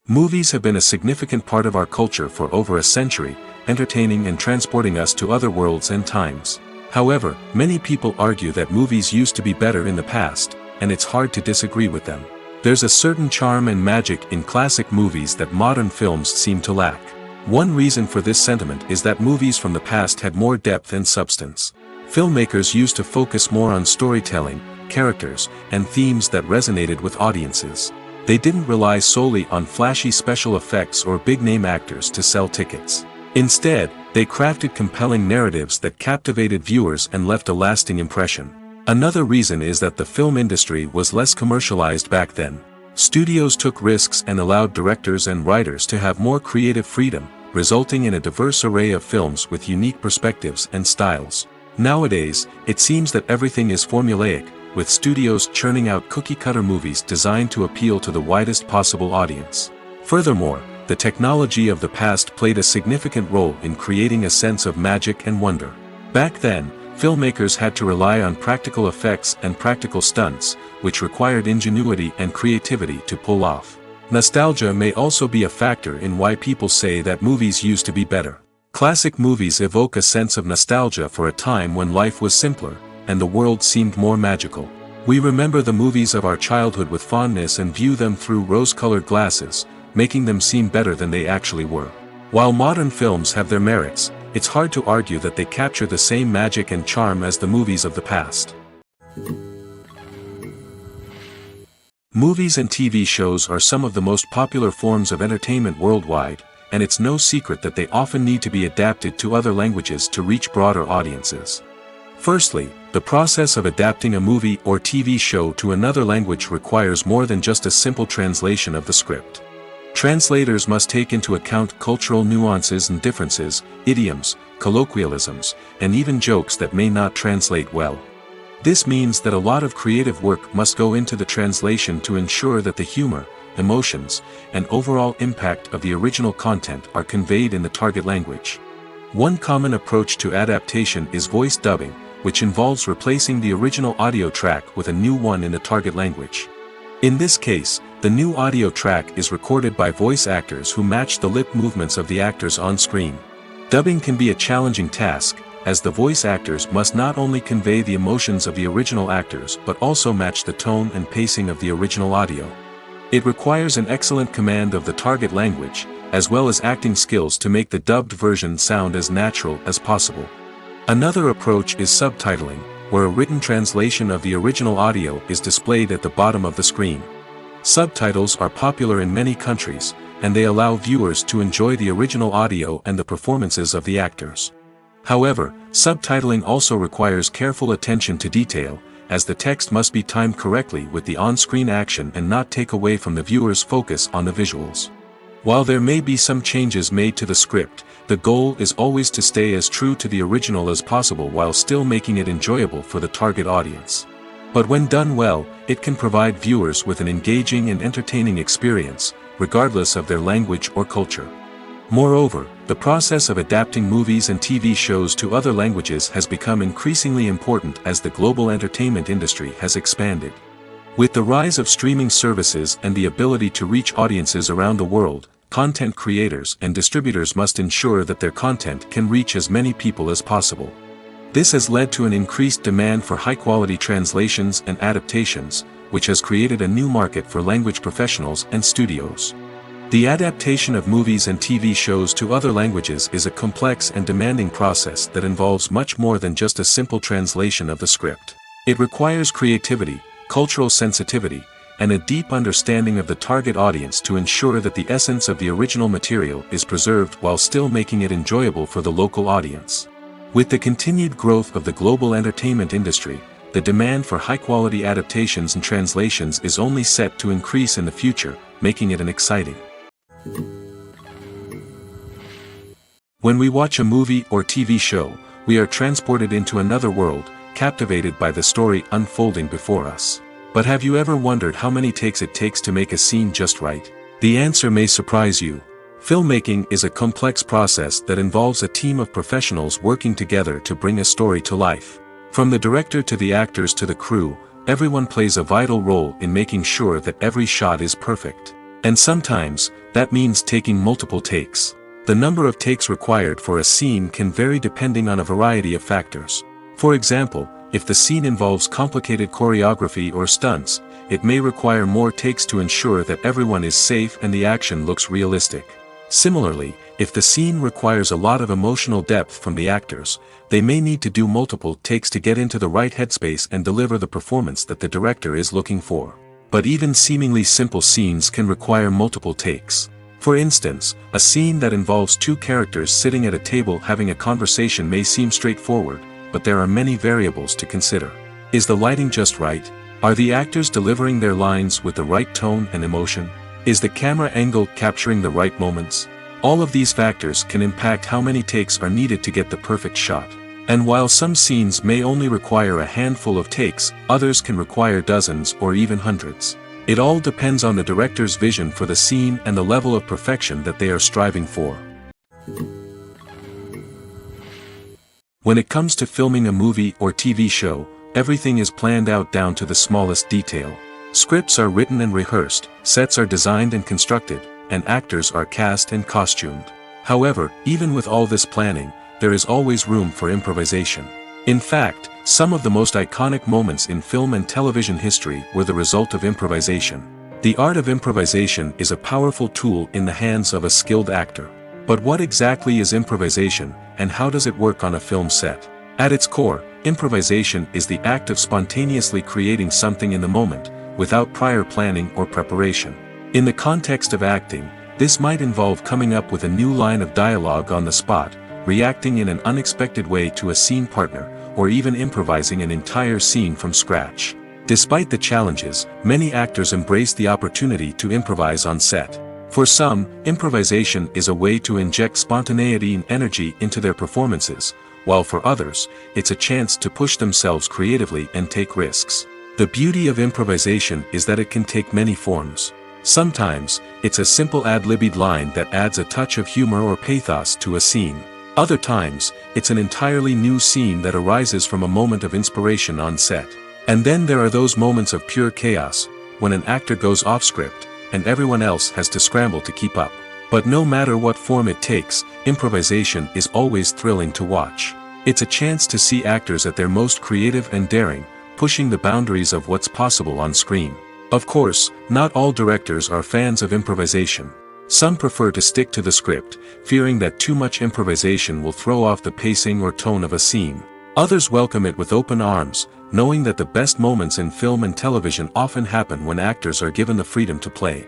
Speaker 1: Movies have been a significant part of our culture for over a century, entertaining and transporting us to other worlds and times. However, many people argue that movies used to be better in the past, and it's hard to disagree with them. There's a certain charm and magic in classic movies that modern films seem to lack. One reason for this sentiment is that movies from the past had more depth and substance. Filmmakers used to focus more on storytelling, characters, and themes that resonated with audiences. They didn't rely solely on flashy special effects or big-name actors to sell tickets. Instead, they crafted compelling narratives that captivated viewers and left a lasting impression. Another reason is that the film industry was less commercialized back then. Studios took risks and allowed directors and writers to have more creative freedom, resulting in a diverse array of films with unique perspectives and styles. Nowadays, it seems that everything is formulaic, with studios churning out cookie-cutter movies designed to appeal to the widest possible audience. Furthermore, the technology of the past played a significant role in creating a sense of magic and wonder. Back then, filmmakers had to rely on practical effects and practical stunts, which required ingenuity and creativity to pull off. Nostalgia may also be a factor in why people say that movies used to be better. Classic movies evoke a sense of nostalgia for a time when life was simpler, and the world seemed more magical. We remember the movies of our childhood with fondness and view them through rose-colored glasses, making them seem better than they actually were. While modern films have their merits, it's hard to argue that they capture the same magic and charm as the movies of the past. Movies and TV shows are some of the most popular forms of entertainment worldwide, and it's no secret that they often need to be adapted to other languages to reach broader audiences. Firstly, the process of adapting a movie or TV show to another language requires more than just a simple translation of the script. Translators must take into account cultural nuances and differences, idioms, colloquialisms, and even jokes that may not translate well. This means that a lot of creative work must go into the translation to ensure that the humor, emotions, and overall impact of the original content are conveyed in the target language. One common approach to adaptation is voice dubbing, which involves replacing the original audio track with a new one in the target language. In this case, the new audio track is recorded by voice actors who match the lip movements of the actors on screen. Dubbing can be a challenging task, as the voice actors must not only convey the emotions of the original actors but also match the tone and pacing of the original audio. It requires an excellent command of the target language, as well as acting skills to make the dubbed version sound as natural as possible. Another approach is subtitling, where a written translation of the original audio is displayed at the bottom of the screen. Subtitles are popular in many countries, and they allow viewers to enjoy the original audio and the performances of the actors. However, subtitling also requires careful attention to detail, as the text must be timed correctly with the on-screen action and not take away from the viewer's focus on the visuals. While there may be some changes made to the script, the goal is always to stay as true to the original as possible while still making it enjoyable for the target audience. But when done well, it can provide viewers with an engaging and entertaining experience, regardless of their language or culture. Moreover, the process of adapting movies and TV shows to other languages has become increasingly important as the global entertainment industry has expanded. With the rise of streaming services and the ability to reach audiences around the world, content creators and distributors must ensure that their content can reach as many people as possible. This has led to an increased demand for high-quality translations and adaptations, which has created a new market for language professionals and studios. The adaptation of movies and TV shows to other languages is a complex and demanding process that involves much more than just a simple translation of the script. It requires creativity, cultural sensitivity, and a deep understanding of the target audience to ensure that the essence of the original material is preserved while still making it enjoyable for the local audience. With the continued growth of the global entertainment industry, the demand for high-quality adaptations and translations is only set to increase in the future, making it exciting. When we watch a movie or TV show, we are transported into another world, captivated by the story unfolding before us. But have you ever wondered how many takes it takes to make a scene just right? The answer may surprise you. Filmmaking is a complex process that involves a team of professionals working together to bring a story to life. From the director to the actors to the crew, everyone plays a vital role in making sure that every shot is perfect. And sometimes, that means taking multiple takes. The number of takes required for a scene can vary depending on a variety of factors. For example, if the scene involves complicated choreography or stunts, it may require more takes to ensure that everyone is safe and the action looks realistic. Similarly, if the scene requires a lot of emotional depth from the actors, they may need to do multiple takes to get into the right headspace and deliver the performance that the director is looking for. But even seemingly simple scenes can require multiple takes. For instance, a scene that involves two characters sitting at a table having a conversation may seem straightforward, but there are many variables to consider. Is the lighting just right? Are the actors delivering their lines with the right tone and emotion? Is the camera angle capturing the right moments? All of these factors can impact how many takes are needed to get the perfect shot. And while some scenes may only require a handful of takes, others can require dozens or even hundreds. It all depends on the director's vision for the scene and the level of perfection that they are striving for. When it comes to filming a movie or TV show, everything is planned out down to the smallest detail. Scripts are written and rehearsed, sets are designed and constructed, and actors are cast and costumed. However, even with all this planning, there is always room for improvisation. In fact, some of the most iconic moments in film and television history were the result of improvisation. The art of improvisation is a powerful tool in the hands of a skilled actor. But what exactly is improvisation, and how does it work on a film set? At its core, improvisation is the act of spontaneously creating something in the moment, without prior planning or preparation. In the context of acting, this might involve coming up with a new line of dialogue on the spot, reacting in an unexpected way to a scene partner, or even improvising an entire scene from scratch. Despite the challenges, many actors embrace the opportunity to improvise on set. For some, improvisation is a way to inject spontaneity and energy into their performances, while for others, it's a chance to push themselves creatively and take risks. The beauty of improvisation is that it can take many forms. Sometimes, it's a simple ad-libbed line that adds a touch of humor or pathos to a scene. Other times, it's an entirely new scene that arises from a moment of inspiration on set. And then there are those moments of pure chaos, when an actor goes off script, and everyone else has to scramble to keep up. But no matter what form it takes, improvisation is always thrilling to watch. It's a chance to see actors at their most creative and daring, pushing the boundaries of what's possible on screen. Of course, not all directors are fans of improvisation. Some prefer to stick to the script, fearing that too much improvisation will throw off the pacing or tone of a scene. Others welcome it with open arms, knowing that the best moments in film and television often happen when actors are given the freedom to play.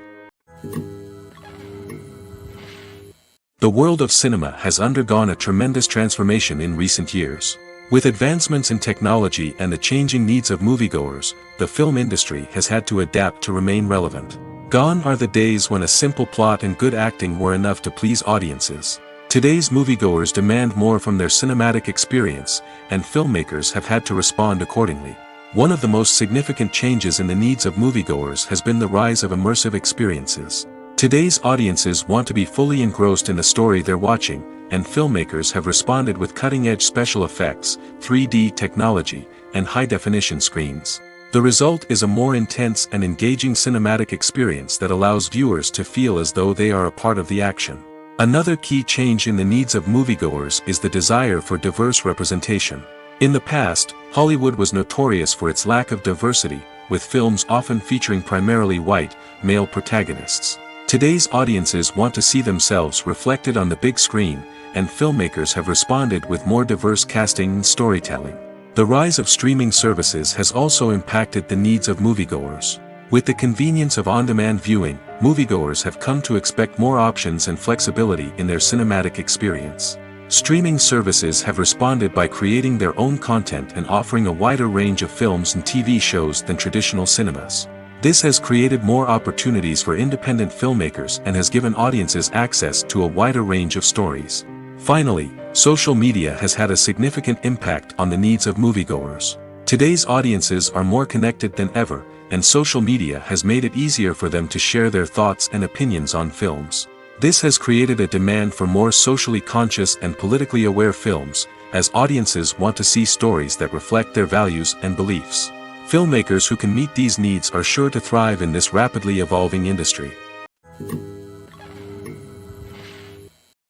Speaker 1: The world of cinema has undergone a tremendous transformation in recent years. With advancements in technology and the changing needs of moviegoers, the film industry has had to adapt to remain relevant. Gone are the days when a simple plot and good acting were enough to please audiences. Today's moviegoers demand more from their cinematic experience, and filmmakers have had to respond accordingly. One of the most significant changes in the needs of moviegoers has been the rise of immersive experiences. Today's audiences want to be fully engrossed in the story they're watching, and filmmakers have responded with cutting-edge special effects, 3D technology, and high-definition screens. The result is a more intense and engaging cinematic experience that allows viewers to feel as though they are a part of the action. Another key change in the needs of moviegoers is the desire for diverse representation. In the past, Hollywood was notorious for its lack of diversity, with films often featuring primarily white, male protagonists. Today's audiences want to see themselves reflected on the big screen, and filmmakers have responded with more diverse casting and storytelling. The rise of streaming services has also impacted the needs of moviegoers. With the convenience of on-demand viewing, moviegoers have come to expect more options and flexibility in their cinematic experience. Streaming services have responded by creating their own content and offering a wider range of films and TV shows than traditional cinemas. This has created more opportunities for independent filmmakers and has given audiences access to a wider range of stories. Finally, social media has had a significant impact on the needs of moviegoers. Today's audiences are more connected than ever, and social media has made it easier for them to share their thoughts and opinions on films. This has created a demand for more socially conscious and politically aware films, as audiences want to see stories that reflect their values and beliefs. Filmmakers who can meet these needs are sure to thrive in this rapidly evolving industry.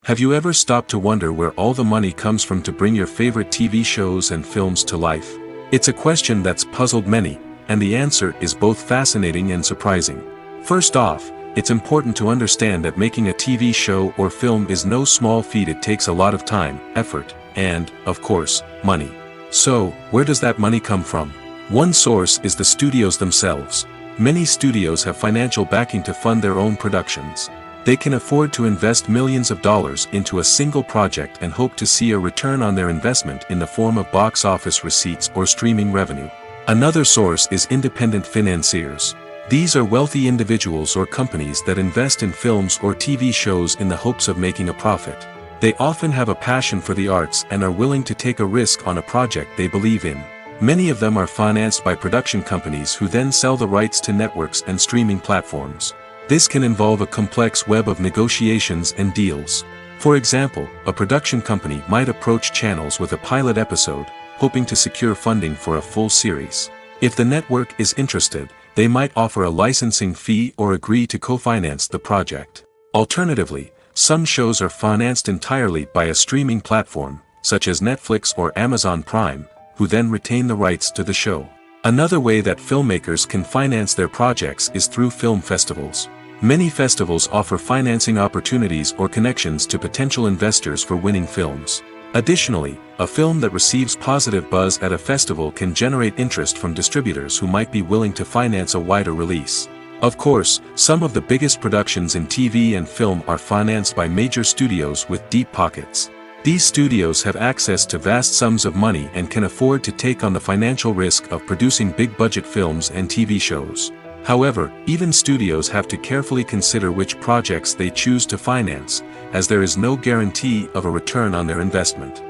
Speaker 1: Have you ever stopped to wonder where all the money comes from to bring your favorite TV shows and films to life? It's a question that's puzzled many, and the answer is both fascinating and surprising. First off, it's important to understand that making a TV show or film is no small feat. It takes a lot of time, effort, and, of course, money. So, where does that money come from? One source is the studios themselves. Many studios have financial backing to fund their own productions. They can afford to invest millions of dollars into a single project and hope to see a return on their investment in the form of box office receipts or streaming revenue. Another source is independent financiers. These are wealthy individuals or companies that invest in films or TV shows in the hopes of making a profit. They often have a passion for the arts and are willing to take a risk on a project they believe in. Many of them are financed by production companies who then sell the rights to networks and streaming platforms. This can involve a complex web of negotiations and deals. For example, a production company might approach channels with a pilot episode, hoping to secure funding for a full series. If the network is interested, they might offer a licensing fee or agree to co-finance the project. Alternatively, some shows are financed entirely by a streaming platform, such as Netflix or Amazon Prime, who then retain the rights to the show. Another way that filmmakers can finance their projects is through film festivals. Many festivals offer financing opportunities or connections to potential investors for winning films. Additionally, a film that receives positive buzz at a festival can generate interest from distributors who might be willing to finance a wider release. Of course, some of the biggest productions in TV and film are financed by major studios with deep pockets. These studios have access to vast sums of money and can afford to take on the financial risk of producing big-budget films and TV shows. However, even studios have to carefully consider which projects they choose to finance, as there is no guarantee of a return on their investment.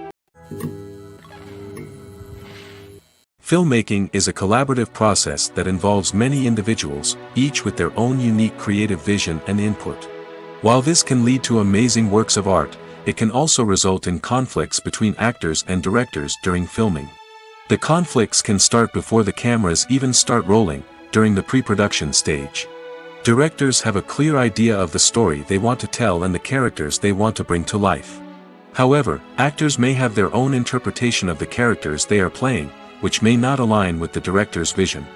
Speaker 1: Filmmaking is a collaborative process that involves many individuals, each with their own unique creative vision and input. While this can lead to amazing works of art, it can also result in conflicts between actors and directors during filming. The conflicts can start before the cameras even start rolling, during the pre-production stage. Directors have a clear idea of the story they want to tell and the characters they want to bring to life. However, actors may have their own interpretation of the characters they are playing, which may not align with the director's vision.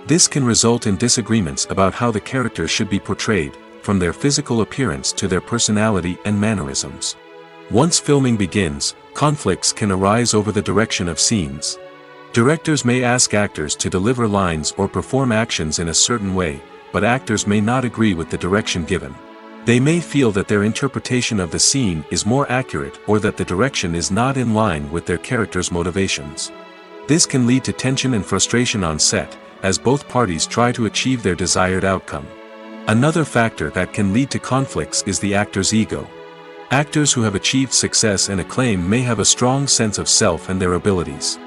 Speaker 1: This can result in disagreements about how the characters should be portrayed, from their physical appearance to their personality and mannerisms. Once filming begins, conflicts can arise over the direction of scenes. Directors may ask actors to deliver lines or perform actions in a certain way, but actors may not agree with the direction given. They may feel that their interpretation of the scene is more accurate or that the direction is not in line with their character's motivations. This can lead to tension and frustration on set, as both parties try to achieve their desired outcome. Another factor that can lead to conflicts is the actor's ego. Actors who have achieved success and acclaim may have a strong sense of self and their abilities.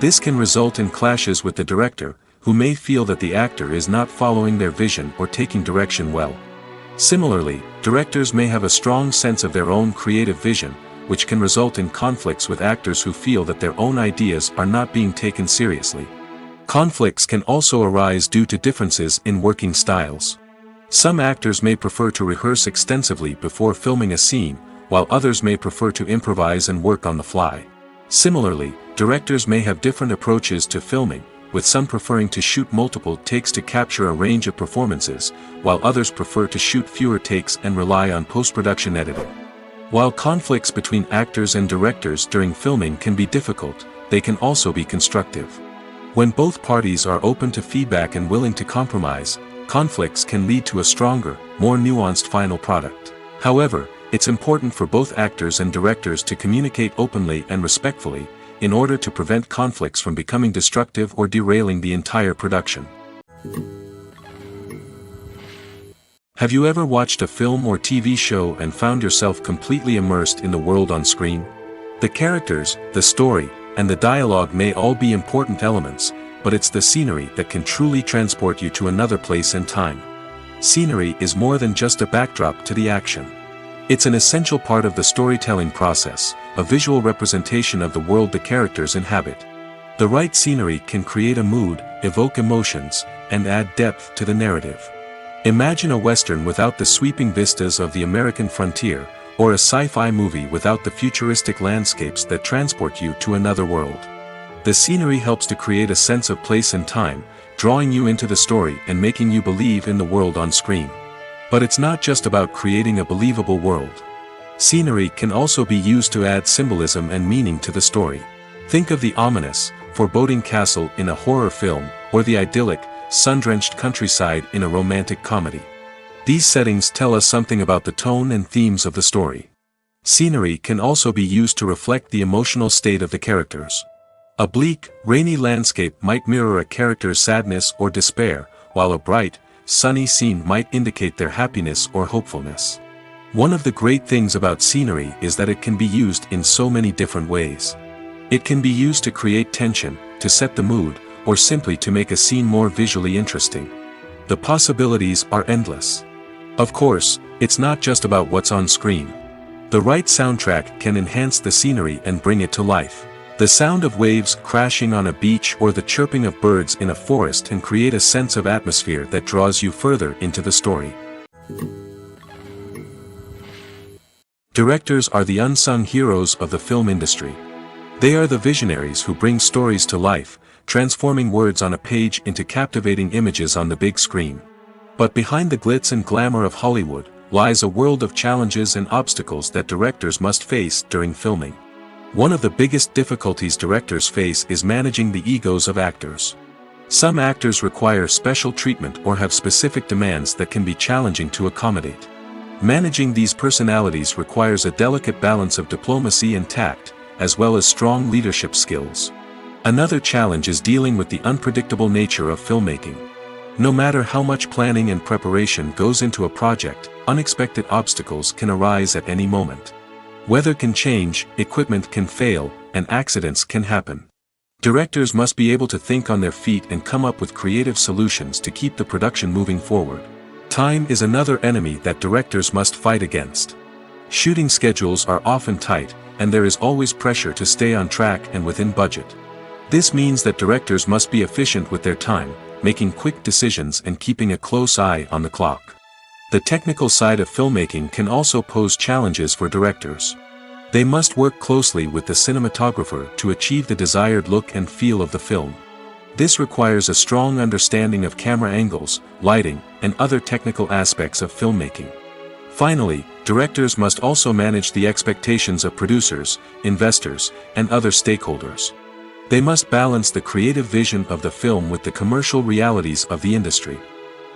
Speaker 1: This can result in clashes with the director, who may feel that the actor is not following their vision or taking direction well. Similarly, directors may have a strong sense of their own creative vision, which can result in conflicts with actors who feel that their own ideas are not being taken seriously. Conflicts can also arise due to differences in working styles. Some actors may prefer to rehearse extensively before filming a scene, while others may prefer to improvise and work on the fly. Similarly, directors may have different approaches to filming, with some preferring to shoot multiple takes to capture a range of performances, while others prefer to shoot fewer takes and rely on post-production editing. While conflicts between actors and directors during filming can be difficult, they can also be constructive. When both parties are open to feedback and willing to compromise, conflicts can lead to a stronger, more nuanced final product. However, it's important for both actors and directors to communicate openly and respectfully, in order to prevent conflicts from becoming destructive or derailing the entire production. Have you ever watched a film or TV show and found yourself completely immersed in the world on screen? The characters, the story, and the dialogue may all be important elements, but it's the scenery that can truly transport you to another place and time. Scenery is more than just a backdrop to the action. It's an essential part of the storytelling process, a visual representation of the world the characters inhabit. The right scenery can create a mood, evoke emotions, and add depth to the narrative. Imagine a Western without the sweeping vistas of the American frontier, or a sci-fi movie without the futuristic landscapes that transport you to another world. The scenery helps to create a sense of place and time, drawing you into the story and making you believe in the world on screen. But it's not just about creating a believable world. Scenery can also be used to add symbolism and meaning to the story. Think of the ominous, foreboding castle in a horror film, or the idyllic, sun-drenched countryside in a romantic comedy. These settings tell us something about the tone and themes of the story. Scenery can also be used to reflect the emotional state of the characters. A bleak, rainy landscape might mirror a character's sadness or despair, while a bright, sunny scene might indicate their happiness or hopefulness. One of the great things about scenery is that it can be used in so many different ways. It can be used to create tension, to set the mood, or simply to make a scene more visually interesting. The possibilities are endless. Of course, it's not just about what's on screen. The right soundtrack can enhance the scenery and bring it to life. The sound of waves crashing on a beach or the chirping of birds in a forest can create a sense of atmosphere that draws you further into the story. Directors are the unsung heroes of the film industry. They are the visionaries who bring stories to life, transforming words on a page into captivating images on the big screen. But behind the glitz and glamour of Hollywood, lies a world of challenges and obstacles that directors must face during filming. One of the biggest difficulties directors face is managing the egos of actors. Some actors require special treatment or have specific demands that can be challenging to accommodate. Managing these personalities requires a delicate balance of diplomacy and tact, as well as strong leadership skills. Another challenge is dealing with the unpredictable nature of filmmaking. No matter how much planning and preparation goes into a project, unexpected obstacles can arise at any moment. Weather can change, equipment can fail, and accidents can happen. Directors must be able to think on their feet and come up with creative solutions to keep the production moving forward. Time is another enemy that directors must fight against. Shooting schedules are often tight, and there is always pressure to stay on track and within budget. This means that directors must be efficient with their time, making quick decisions and keeping a close eye on the clock. The technical side of filmmaking can also pose challenges for directors. They must work closely with the cinematographer to achieve the desired look and feel of the film. This requires a strong understanding of camera angles, lighting, and other technical aspects of filmmaking. Finally, directors must also manage the expectations of producers, investors, and other stakeholders. They must balance the creative vision of the film with the commercial realities of the industry.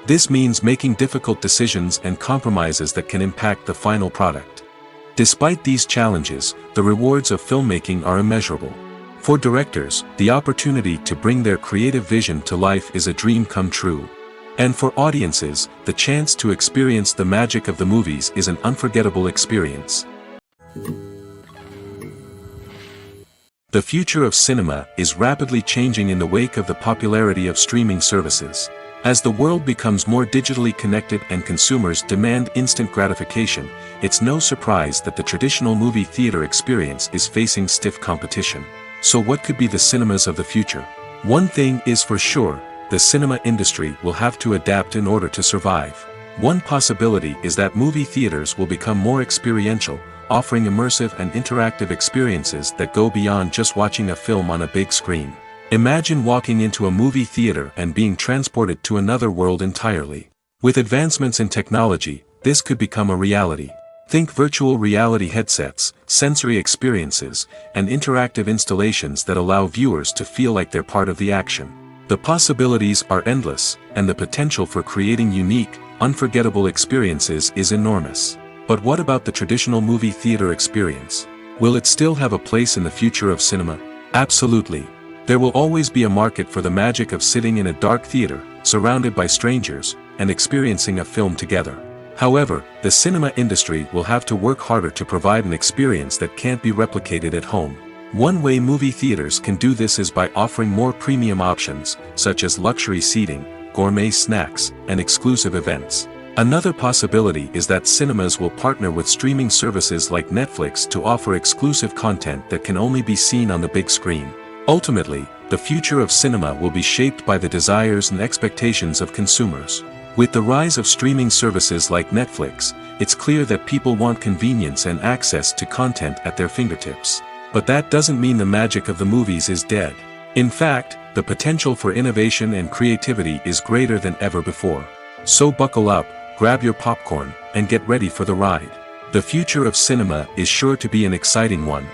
Speaker 1: This means making difficult decisions and compromises that can impact the final product. Despite these challenges, the rewards of filmmaking are immeasurable. For directors, the opportunity to bring their creative vision to life is a dream come true. And for audiences, the chance to experience the magic of the movies is an unforgettable experience. The future of cinema is rapidly changing in the wake of the popularity of streaming services. As the world becomes more digitally connected and consumers demand instant gratification, it's no surprise that the traditional movie theater experience is facing stiff competition. So what could be the cinemas of the future? One thing is for sure, the cinema industry will have to adapt in order to survive. One possibility is that movie theaters will become more experiential, offering immersive and interactive experiences that go beyond just watching a film on a big screen. Imagine walking into a movie theater and being transported to another world entirely. With advancements in technology, this could become a reality. Think virtual reality headsets, sensory experiences, and interactive installations that allow viewers to feel like they're part of the action. The possibilities are endless, and the potential for creating unique, unforgettable experiences is enormous. But what about the traditional movie theater experience? Will it still have a place in the future of cinema? Absolutely. There will always be a market for the magic of sitting in a dark theater, surrounded by strangers, and experiencing a film together. However, the cinema industry will have to work harder to provide an experience that can't be replicated at home. One way movie theaters can do this is by offering more premium options, such as luxury seating, gourmet snacks, and exclusive events. Another possibility is that cinemas will partner with streaming services like Netflix to offer exclusive content that can only be seen on the big screen. Ultimately, the future of cinema will be shaped by the desires and expectations of consumers. With the rise of streaming services like Netflix, it's clear that people want convenience and access to content at their fingertips. But that doesn't mean the magic of the movies is dead. In fact, the potential for innovation and creativity is greater than ever before. So buckle up, grab your popcorn, and get ready for the ride. The future of cinema is sure to be an exciting one.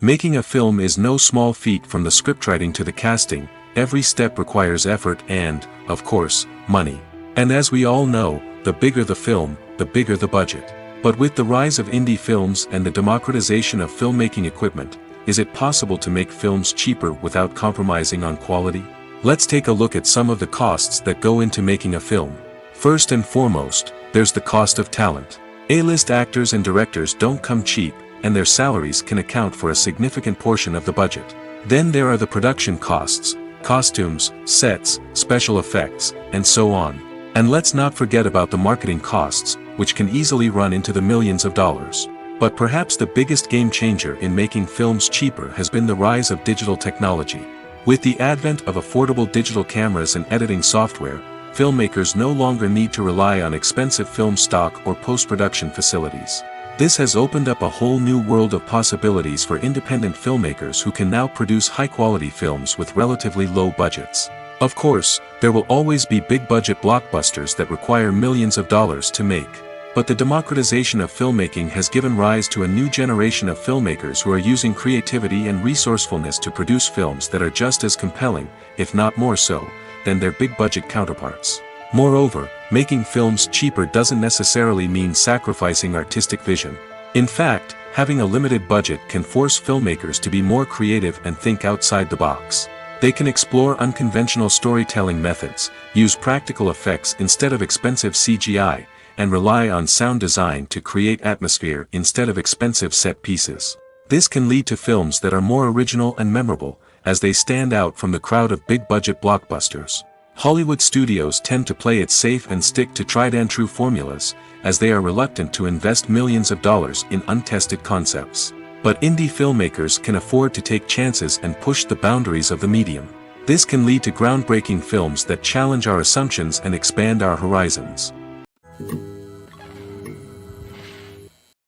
Speaker 1: Making a film is no small feat. From the scriptwriting to the casting, every step requires effort and, of course, money. And as we all know, the bigger the film, the bigger the budget. But with the rise of indie films and the democratization of filmmaking equipment, is it possible to make films cheaper without compromising on quality? Let's take a look at some of the costs that go into making a film. First and foremost, there's the cost of talent. A-list actors and directors don't come cheap, and their salaries can account for a significant portion of the budget. Then there are the production costs, costumes, sets, special effects, and so on. And let's not forget about the marketing costs, which can easily run into the millions of dollars. But perhaps the biggest game changer in making films cheaper has been the rise of digital technology. With the advent of affordable digital cameras and editing software, filmmakers no longer need to rely on expensive film stock or post-production facilities. This has opened up a whole new world of possibilities for independent filmmakers who can now produce high-quality films with relatively low budgets. Of course, there will always be big-budget blockbusters that require millions of dollars to make. But the democratization of filmmaking has given rise to a new generation of filmmakers who are using creativity and resourcefulness to produce films that are just as compelling, if not more so, than their big-budget counterparts. Moreover, making films cheaper doesn't necessarily mean sacrificing artistic vision. In fact, having a limited budget can force filmmakers to be more creative and think outside the box. They can explore unconventional storytelling methods, use practical effects instead of expensive CGI, and rely on sound design to create atmosphere instead of expensive set pieces. This can lead to films that are more original and memorable, as they stand out from the crowd of big-budget blockbusters. Hollywood studios tend to play it safe and stick to tried-and-true formulas, as they are reluctant to invest millions of dollars in untested concepts. But indie filmmakers can afford to take chances and push the boundaries of the medium. This can lead to groundbreaking films that challenge our assumptions and expand our horizons.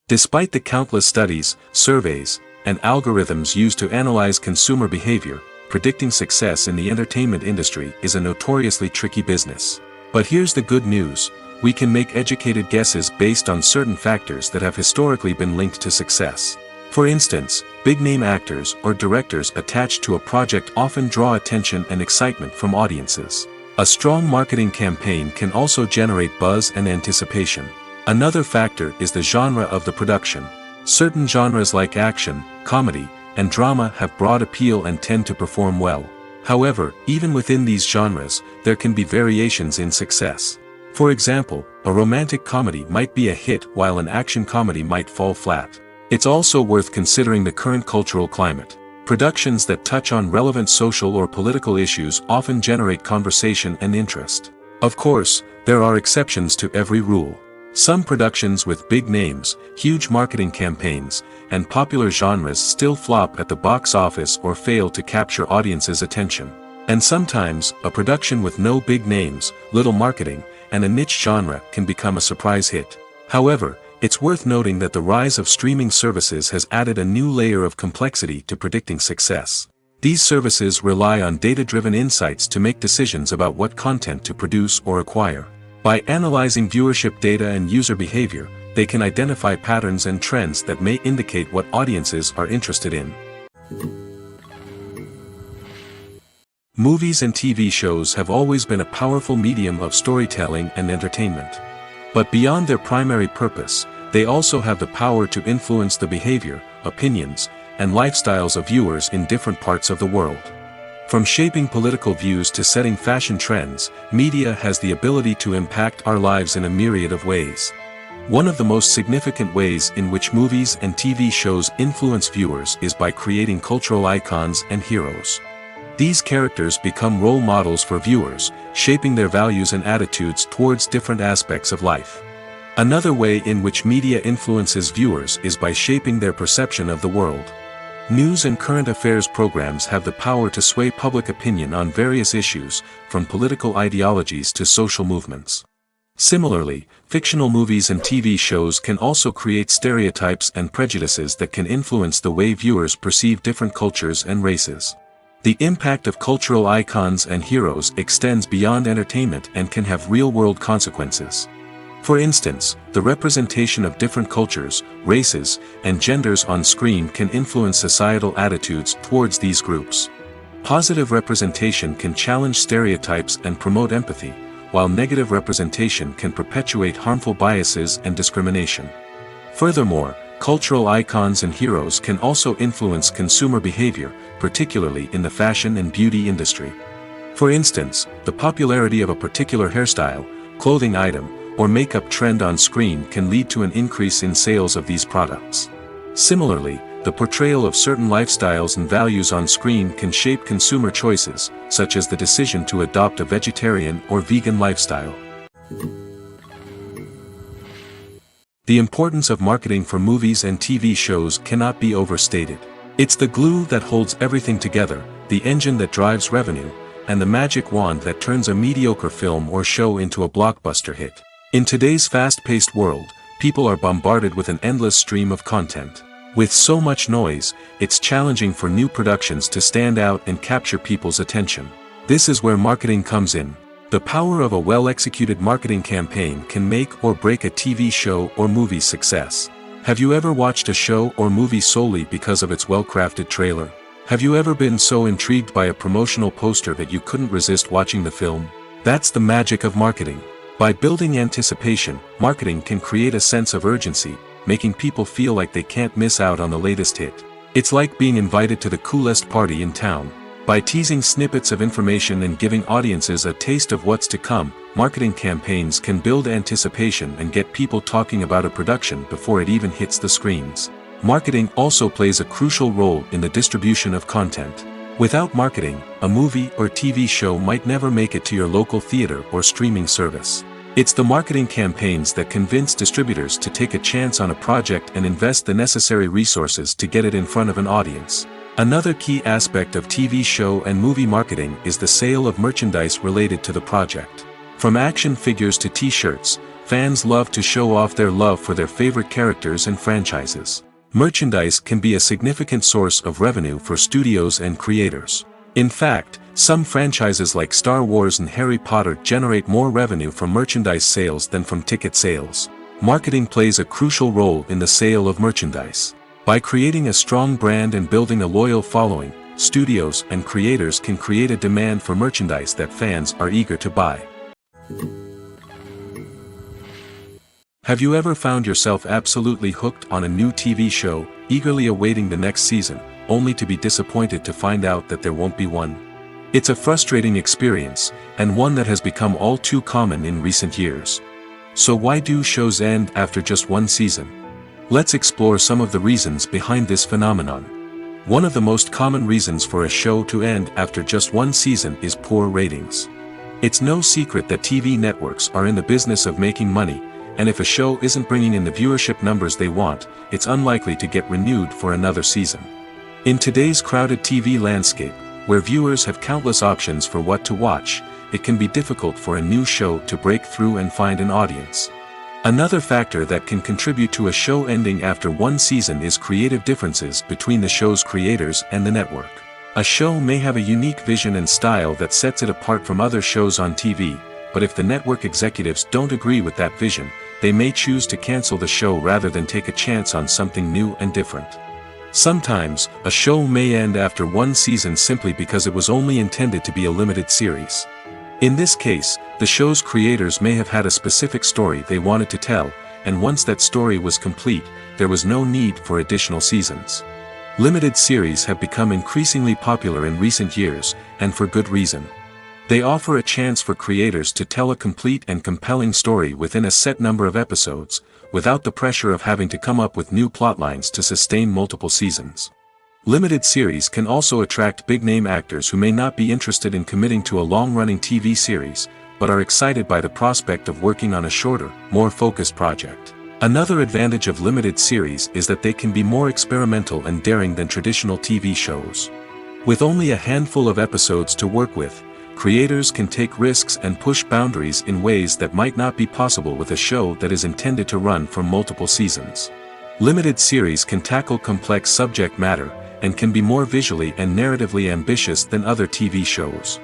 Speaker 1: Despite the countless studies, surveys, and algorithms used to analyze consumer behavior, predicting success in the entertainment industry is a notoriously tricky business. But here's the good news: we can make educated guesses based on certain factors that have historically been linked to success. For instance, big-name actors or directors attached to a project often draw attention and excitement from audiences. A strong marketing campaign can also generate buzz and anticipation. Another factor is the genre of the production. Certain genres like action, comedy, and drama have broad appeal and tend to perform well. However, even within these genres, there can be variations in success. For example, a romantic comedy might be a hit while an action comedy might fall flat. It's also worth considering the current cultural climate. Productions that touch on relevant social or political issues often generate conversation and interest. Of course, there are exceptions to every rule. Some productions with big names, huge marketing campaigns, and popular genres still flop at the box office or fail to capture audiences' attention. And sometimes, a production with no big names, little marketing, and a niche genre can become a surprise hit. However, it's worth noting that the rise of streaming services has added a new layer of complexity to predicting success. These services rely on data-driven insights to make decisions about what content to produce or acquire. By analyzing viewership data and user behavior, they can identify patterns and trends that may indicate what audiences are interested in. Movies and TV shows have always been a powerful medium of storytelling and entertainment. But beyond their primary purpose, they also have the power to influence the behavior, opinions, and lifestyles of viewers in different parts of the world. From shaping political views to setting fashion trends, media has the ability to impact our lives in a myriad of ways. One of the most significant ways in which movies and TV shows influence viewers is by creating cultural icons and heroes. These characters become role models for viewers, shaping their values and attitudes towards different aspects of life. Another way in which media influences viewers is by shaping their perception of the world. News and current affairs programs have the power to sway public opinion on various issues, from political ideologies to social movements. Similarly, fictional movies and TV shows can also create stereotypes and prejudices that can influence the way viewers perceive different cultures and races. The impact of cultural icons and heroes extends beyond entertainment and can have real-world consequences. For instance, the representation of different cultures, races, and genders on screen can influence societal attitudes towards these groups. Positive representation can challenge stereotypes and promote empathy, while negative representation can perpetuate harmful biases and discrimination. Furthermore, cultural icons and heroes can also influence consumer behavior, particularly in the fashion and beauty industry. For instance, the popularity of a particular hairstyle, clothing item, or makeup trend on screen can lead to an increase in sales of these products. Similarly, the portrayal of certain lifestyles and values on screen can shape consumer choices, such as the decision to adopt a vegetarian or vegan lifestyle. The importance of marketing for movies and TV shows cannot be overstated. It's the glue that holds everything together, the engine that drives revenue, and the magic wand that turns a mediocre film or show into a blockbuster hit. In today's fast-paced world, people are bombarded with an endless stream of content. With so much noise, it's challenging for new productions to stand out and capture people's attention. This is where marketing comes in. The power of a well-executed marketing campaign can make or break a TV show or movie's success. Have you ever watched a show or movie solely because of its well-crafted trailer? Have you ever been so intrigued by a promotional poster that you couldn't resist watching the film? That's the magic of marketing. By building anticipation, marketing can create a sense of urgency, making people feel like they can't miss out on the latest hit. It's like being invited to the coolest party in town. By teasing snippets of information and giving audiences a taste of what's to come, marketing campaigns can build anticipation and get people talking about a production before it even hits the screens. Marketing also plays a crucial role in the distribution of content. Without marketing, a movie or TV show might never make it to your local theater or streaming service. It's the marketing campaigns that convince distributors to take a chance on a project and invest the necessary resources to get it in front of an audience. Another key aspect of TV show and movie marketing is the sale of merchandise related to the project. From action figures to t-shirts, fans love to show off their love for their favorite characters and franchises. Merchandise can be a significant source of revenue for studios and creators. In fact, some franchises like Star Wars and Harry Potter generate more revenue from merchandise sales than from ticket sales. Marketing plays a crucial role in the sale of merchandise. By creating a strong brand and building a loyal following, studios and creators can create a demand for merchandise that fans are eager to buy. Have you ever found yourself absolutely hooked on a new TV show, eagerly awaiting the next season, only to be disappointed to find out that there won't be one? It's a frustrating experience, and one that has become all too common in recent years. So why do shows end after just one season? Let's explore some of the reasons behind this phenomenon. One of the most common reasons for a show to end after just one season is poor ratings. It's no secret that TV networks are in the business of making money, and if a show isn't bringing in the viewership numbers they want, it's unlikely to get renewed for another season. In today's crowded TV landscape, where viewers have countless options for what to watch, it can be difficult for a new show to break through and find an audience. Another factor that can contribute to a show ending after one season is creative differences between the show's creators and the network. A show may have a unique vision and style that sets it apart from other shows on TV, but if the network executives don't agree with that vision, they may choose to cancel the show rather than take a chance on something new and different. Sometimes, a show may end after one season simply because it was only intended to be a limited series. In this case, the show's creators may have had a specific story they wanted to tell, and once that story was complete, there was no need for additional seasons. Limited series have become increasingly popular in recent years, and for good reason. They offer a chance for creators to tell a complete and compelling story within a set number of episodes, without the pressure of having to come up with new plotlines to sustain multiple seasons. Limited series can also attract big-name actors who may not be interested in committing to a long-running TV series, but are excited by the prospect of working on a shorter, more focused project. Another advantage of limited series is that they can be more experimental and daring than traditional TV shows. With only a handful of episodes to work with, creators can take risks and push boundaries in ways that might not be possible with a show that is intended to run for multiple seasons. Limited series can tackle complex subject matter, and can be more visually and narratively ambitious than other TV shows.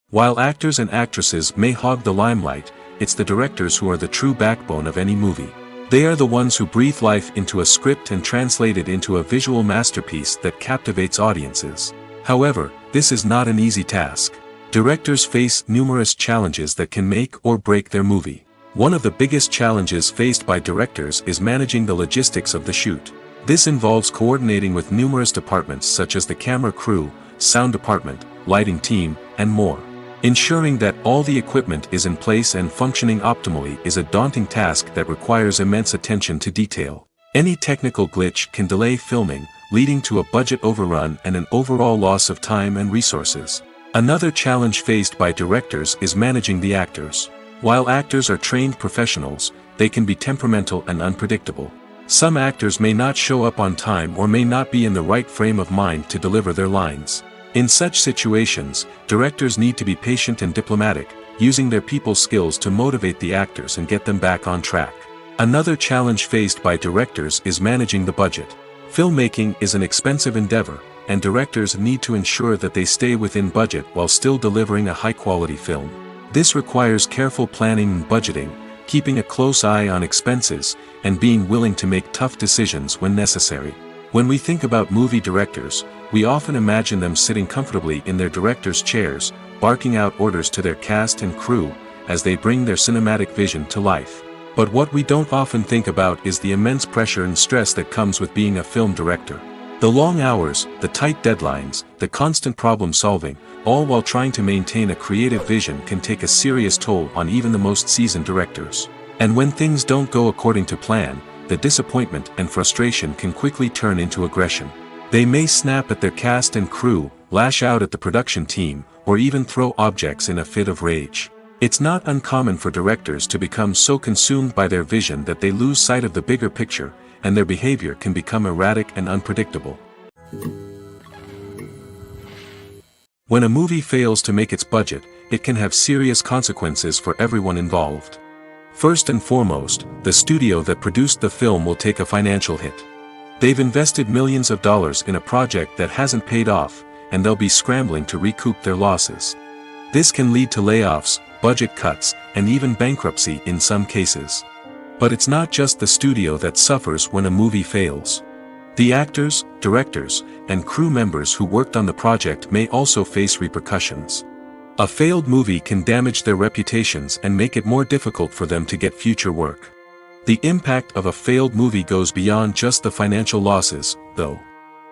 Speaker 1: While actors and actresses may hog the limelight, it's the directors who are the true backbone of any movie. They are the ones who breathe life into a script and translate it into a visual masterpiece that captivates audiences. However, this is not an easy task. Directors face numerous challenges that can make or break their movie. One of the biggest challenges faced by directors is managing the logistics of the shoot. This involves coordinating with numerous departments such as the camera crew, sound department, lighting team, and more. Ensuring that all the equipment is in place and functioning optimally is a daunting task that requires immense attention to detail. Any technical glitch can delay filming, leading to a budget overrun and an overall loss of time and resources. Another challenge faced by directors is managing the actors. While actors are trained professionals, they can be temperamental and unpredictable. Some actors may not show up on time or may not be in the right frame of mind to deliver their lines. In such situations, directors need to be patient and diplomatic, using their people skills to motivate the actors and get them back on track. Another challenge faced by directors is managing the budget. Filmmaking is an expensive endeavor, and directors need to ensure that they stay within budget while still delivering a high-quality film. This requires careful planning and budgeting, keeping a close eye on expenses, and being willing to make tough decisions when necessary. When we think about movie directors, we often imagine them sitting comfortably in their director's chairs, barking out orders to their cast and crew, as they bring their cinematic vision to life. But what we don't often think about is the immense pressure and stress that comes with being a film director. The long hours, the tight deadlines, the constant problem solving, all while trying to maintain a creative vision can take a serious toll on even the most seasoned directors. And when things don't go according to plan, the disappointment and frustration can quickly turn into aggression. They may snap at their cast and crew, lash out at the production team, or even throw objects in a fit of rage. It's not uncommon for directors to become so consumed by their vision that they lose sight of the bigger picture, and their behavior can become erratic and unpredictable. When a movie fails to make its budget, it can have serious consequences for everyone involved. First and foremost, the studio that produced the film will take a financial hit. They've invested millions of dollars in a project that hasn't paid off, and they'll be scrambling to recoup their losses. This can lead to layoffs, budget cuts, and even bankruptcy in some cases. But it's not just the studio that suffers when a movie fails. The actors, directors, and crew members who worked on the project may also face repercussions. A failed movie can damage their reputations and make it more difficult for them to get future work. The impact of a failed movie goes beyond just the financial losses, though.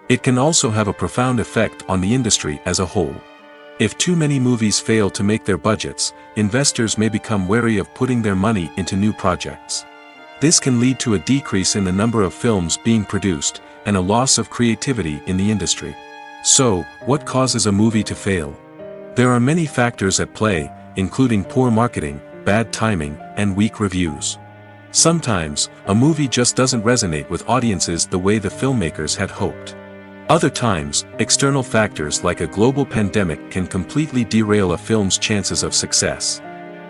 Speaker 1: It can also have a profound effect on the industry as a whole. If too many movies fail to make their budgets, investors may become wary of putting their money into new projects. This can lead to a decrease in the number of films being produced, and a loss of creativity in the industry. So, what causes a movie to fail? There are many factors at play, including poor marketing, bad timing, and weak reviews. Sometimes, a movie just doesn't resonate with audiences the way the filmmakers had hoped. Other times, external factors like a global pandemic can completely derail a film's chances of success.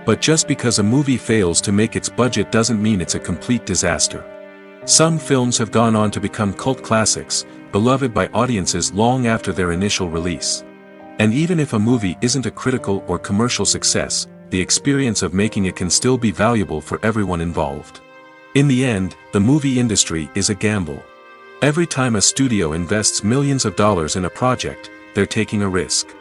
Speaker 1: But just because a movie fails to make its budget doesn't mean it's a complete disaster. Some films have gone on to become cult classics, beloved by audiences long after their initial release. And even if a movie isn't a critical or commercial success, the experience of making it can still be valuable for everyone involved. In the end, the movie industry is a gamble. Every time a studio invests millions of dollars in a project, they're taking a risk.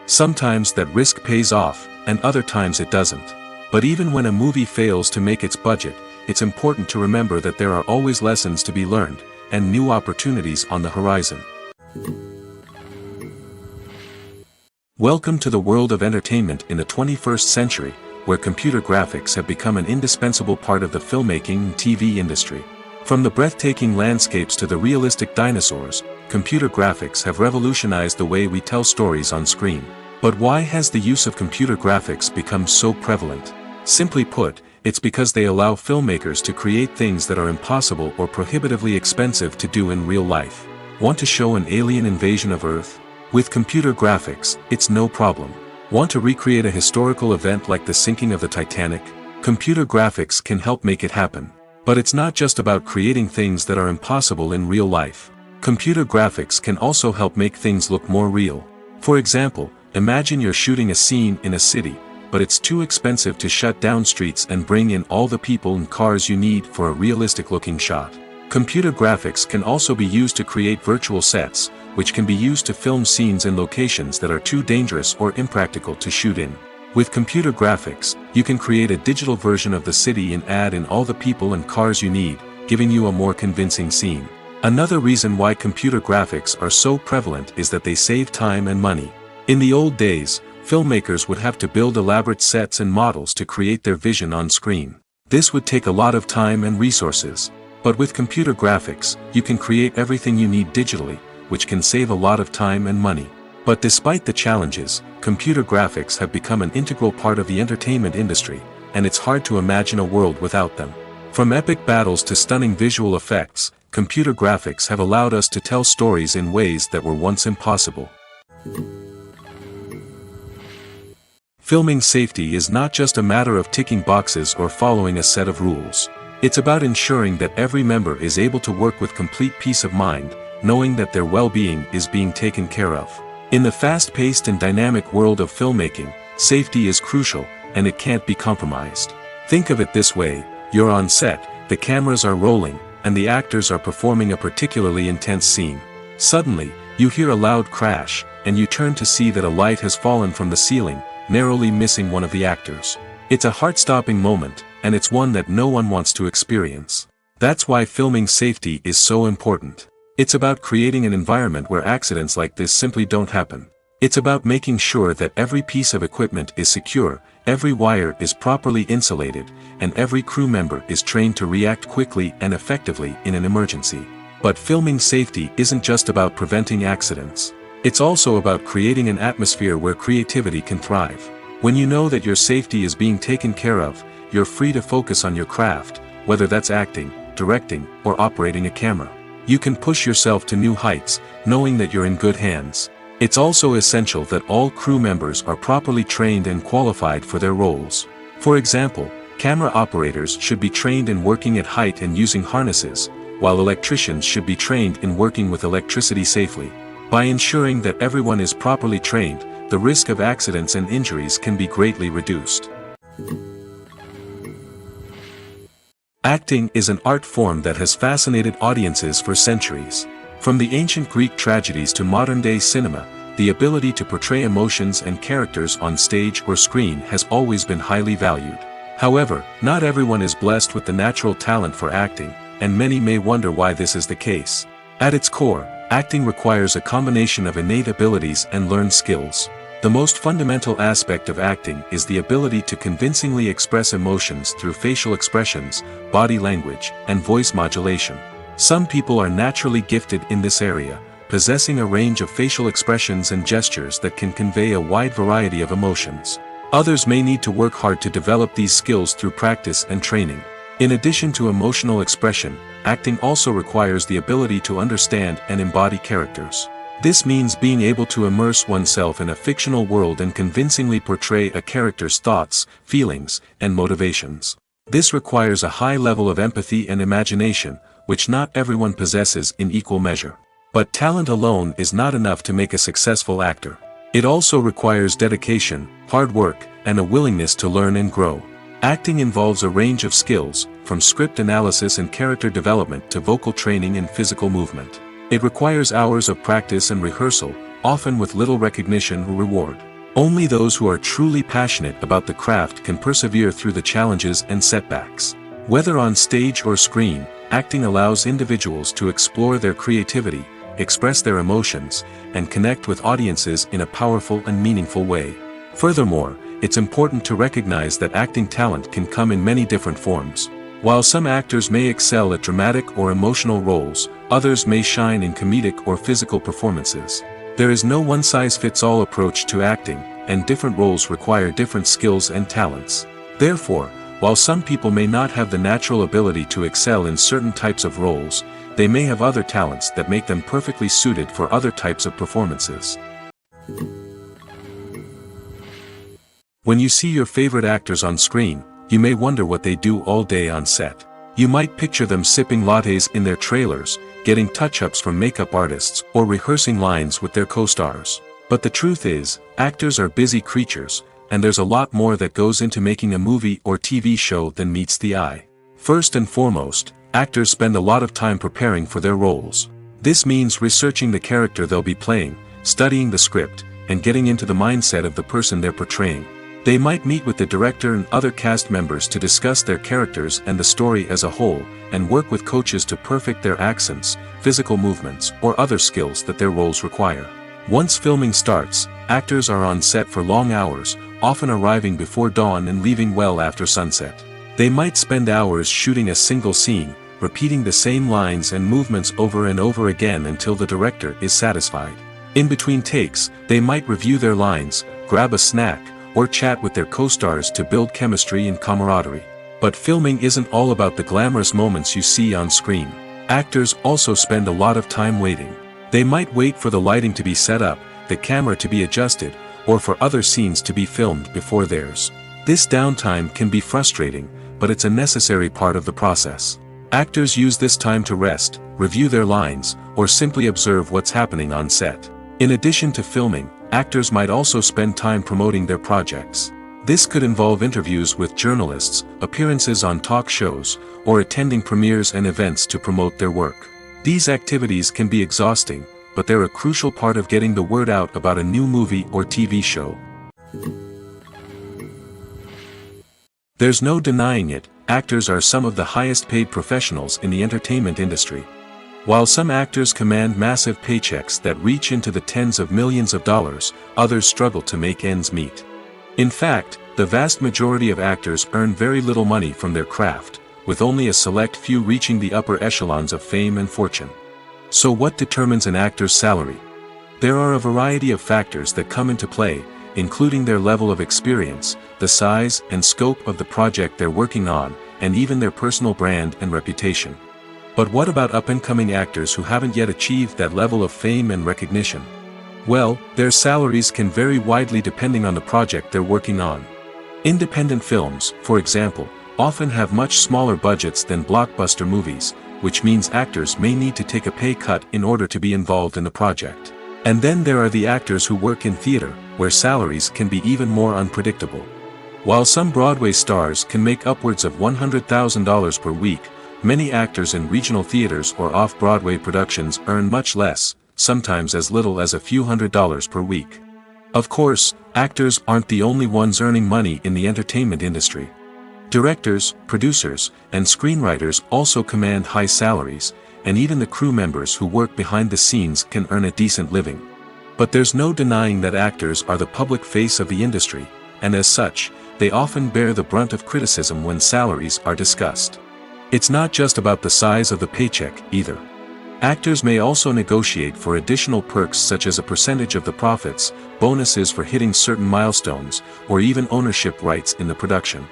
Speaker 1: Sometimes that risk pays off, and other times it doesn't. But even when a movie fails to make its budget, it's important to remember that there are always lessons to be learned, and new opportunities on the horizon. Welcome to the world of entertainment in the 21st century, where computer graphics have become an indispensable part of the filmmaking and TV industry. From the breathtaking landscapes to the realistic dinosaurs, computer graphics have revolutionized the way we tell stories on screen. But why has the use of computer graphics become so prevalent? Simply put, it's because they allow filmmakers to create things that are impossible or prohibitively expensive to do in real life. Want to show an alien invasion of Earth? With computer graphics, it's no problem. Want to recreate a historical event like the sinking of the Titanic? Computer graphics can help make it happen. But it's not just about creating things that are impossible in real life. Computer graphics can also help make things look more real. For example, imagine you're shooting a scene in a city, but it's too expensive to shut down streets and bring in all the people and cars you need for a realistic-looking shot. Computer graphics can also be used to create virtual sets, which can be used to film scenes in locations that are too dangerous or impractical to shoot in. With computer graphics, you can create a digital version of the city and add in all the people and cars you need, giving you a more convincing scene. Another reason why computer graphics are so prevalent is that they save time and money. In the old days, filmmakers would have to build elaborate sets and models to create their vision on screen. This would take a lot of time and resources. But with computer graphics, you can create everything you need digitally, which can save a lot of time and money. But despite the challenges, computer graphics have become an integral part of the entertainment industry, and it's hard to imagine a world without them. From epic battles to stunning visual effects, computer graphics have allowed us to tell stories in ways that were once impossible. Filming safety is not just a matter of ticking boxes or following a set of rules. It's about ensuring that every member is able to work with complete peace of mind, knowing that their well-being is being taken care of. In the fast-paced and dynamic world of filmmaking, safety is crucial, and it can't be compromised. Think of it this way: you're on set, the cameras are rolling, and the actors are performing a particularly intense scene. Suddenly, you hear a loud crash, and you turn to see that a light has fallen from the ceiling, narrowly missing one of the actors. It's a heart-stopping moment, and it's one that no one wants to experience. That's why filming safety is so important. It's about creating an environment where accidents like this simply don't happen. It's about making sure that every piece of equipment is secure, every wire is properly insulated, and every crew member is trained to react quickly and effectively in an emergency. But filming safety isn't just about preventing accidents. It's also about creating an atmosphere where creativity can thrive. When you know that your safety is being taken care of, you're free to focus on your craft, whether that's acting, directing, or operating a camera. You can push yourself to new heights, knowing that you're in good hands. It's also essential that all crew members are properly trained and qualified for their roles. For example, camera operators should be trained in working at height and using harnesses, while electricians should be trained in working with electricity safely. By ensuring that everyone is properly trained, the risk of accidents and injuries can be greatly reduced. Acting is an art form that has fascinated audiences for centuries. From the ancient Greek tragedies to modern-day cinema, the ability to portray emotions and characters on stage or screen has always been highly valued. However, not everyone is blessed with the natural talent for acting, and many may wonder why this is the case. At its core, acting requires a combination of innate abilities and learned skills. The most fundamental aspect of acting is the ability to convincingly express emotions through facial expressions, body language, and voice modulation. Some people are naturally gifted in this area, possessing a range of facial expressions and gestures that can convey a wide variety of emotions. Others may need to work hard to develop these skills through practice and training. In addition to emotional expression, acting also requires the ability to understand and embody characters. This means being able to immerse oneself in a fictional world and convincingly portray a character's thoughts, feelings, and motivations. This requires a high level of empathy and imagination, which not everyone possesses in equal measure. But talent alone is not enough to make a successful actor. It also requires dedication, hard work, and a willingness to learn and grow. Acting involves a range of skills, from script analysis and character development to vocal training and physical movement. It requires hours of practice and rehearsal, often with little recognition or reward. Only those who are truly passionate about the craft can persevere through the challenges and setbacks. Whether on stage or screen, acting allows individuals to explore their creativity, express their emotions, and connect with audiences in a powerful and meaningful way. Furthermore, it's important to recognize that acting talent can come in many different forms. While some actors may excel at dramatic or emotional roles, others may shine in comedic or physical performances. There is no one-size-fits-all approach to acting, and different roles require different skills and talents. Therefore, while some people may not have the natural ability to excel in certain types of roles, they may have other talents that make them perfectly suited for other types of performances. When you see your favorite actors on screen, you may wonder what they do all day on set. You might picture them sipping lattes in their trailers, getting touch-ups from makeup artists, or rehearsing lines with their co-stars. But the truth is, actors are busy creatures, and there's a lot more that goes into making a movie or TV show than meets the eye. First and foremost, actors spend a lot of time preparing for their roles. This means researching the character they'll be playing, studying the script, and getting into the mindset of the person they're portraying. They might meet with the director and other cast members to discuss their characters and the story as a whole, and work with coaches to perfect their accents, physical movements, or other skills that their roles require. Once filming starts, actors are on set for long hours, often arriving before dawn and leaving well after sunset. They might spend hours shooting a single scene, repeating the same lines and movements over and over again until the director is satisfied. In between takes, they might review their lines, grab a snack, or chat with their co-stars to build chemistry and camaraderie. But filming isn't all about the glamorous moments you see on screen. Actors also spend a lot of time waiting. They might wait for the lighting to be set up, the camera to be adjusted, or for other scenes to be filmed before theirs. This downtime can be frustrating, but it's a necessary part of the process. Actors use this time to rest, review their lines, or simply observe what's happening on set. In addition to filming, actors might also spend time promoting their projects. This could involve interviews with journalists, appearances on talk shows, or attending premieres and events to promote their work. These activities can be exhausting, but they're a crucial part of getting the word out about a new movie or TV show. There's no denying it, actors are some of the highest paid professionals in the entertainment industry. While some actors command massive paychecks that reach into the tens of millions of dollars, others struggle to make ends meet. In fact, the vast majority of actors earn very little money from their craft, with only a select few reaching the upper echelons of fame and fortune. So what determines an actor's salary? There are a variety of factors that come into play, including their level of experience, the size and scope of the project they're working on, and even their personal brand and reputation. But what about up-and-coming actors who haven't yet achieved that level of fame and recognition? Well, their salaries can vary widely depending on the project they're working on. Independent films, for example, often have much smaller budgets than blockbuster movies, which means actors may need to take a pay cut in order to be involved in the project. And then there are the actors who work in theater, where salaries can be even more unpredictable. While some Broadway stars can make upwards of $100,000 per week, many actors in regional theaters or off-Broadway productions earn much less, sometimes as little as a few $100s per week. Of course, actors aren't the only ones earning money in the entertainment industry. Directors, producers, and screenwriters also command high salaries, and even the crew members who work behind the scenes can earn a decent living. But there's no denying that actors are the public face of the industry, and as such, they often bear the brunt of criticism when salaries are discussed. It's not just about the size of the paycheck, either. Actors may also negotiate for additional perks such as a percentage of the profits, bonuses for hitting certain milestones, or even ownership rights in the production.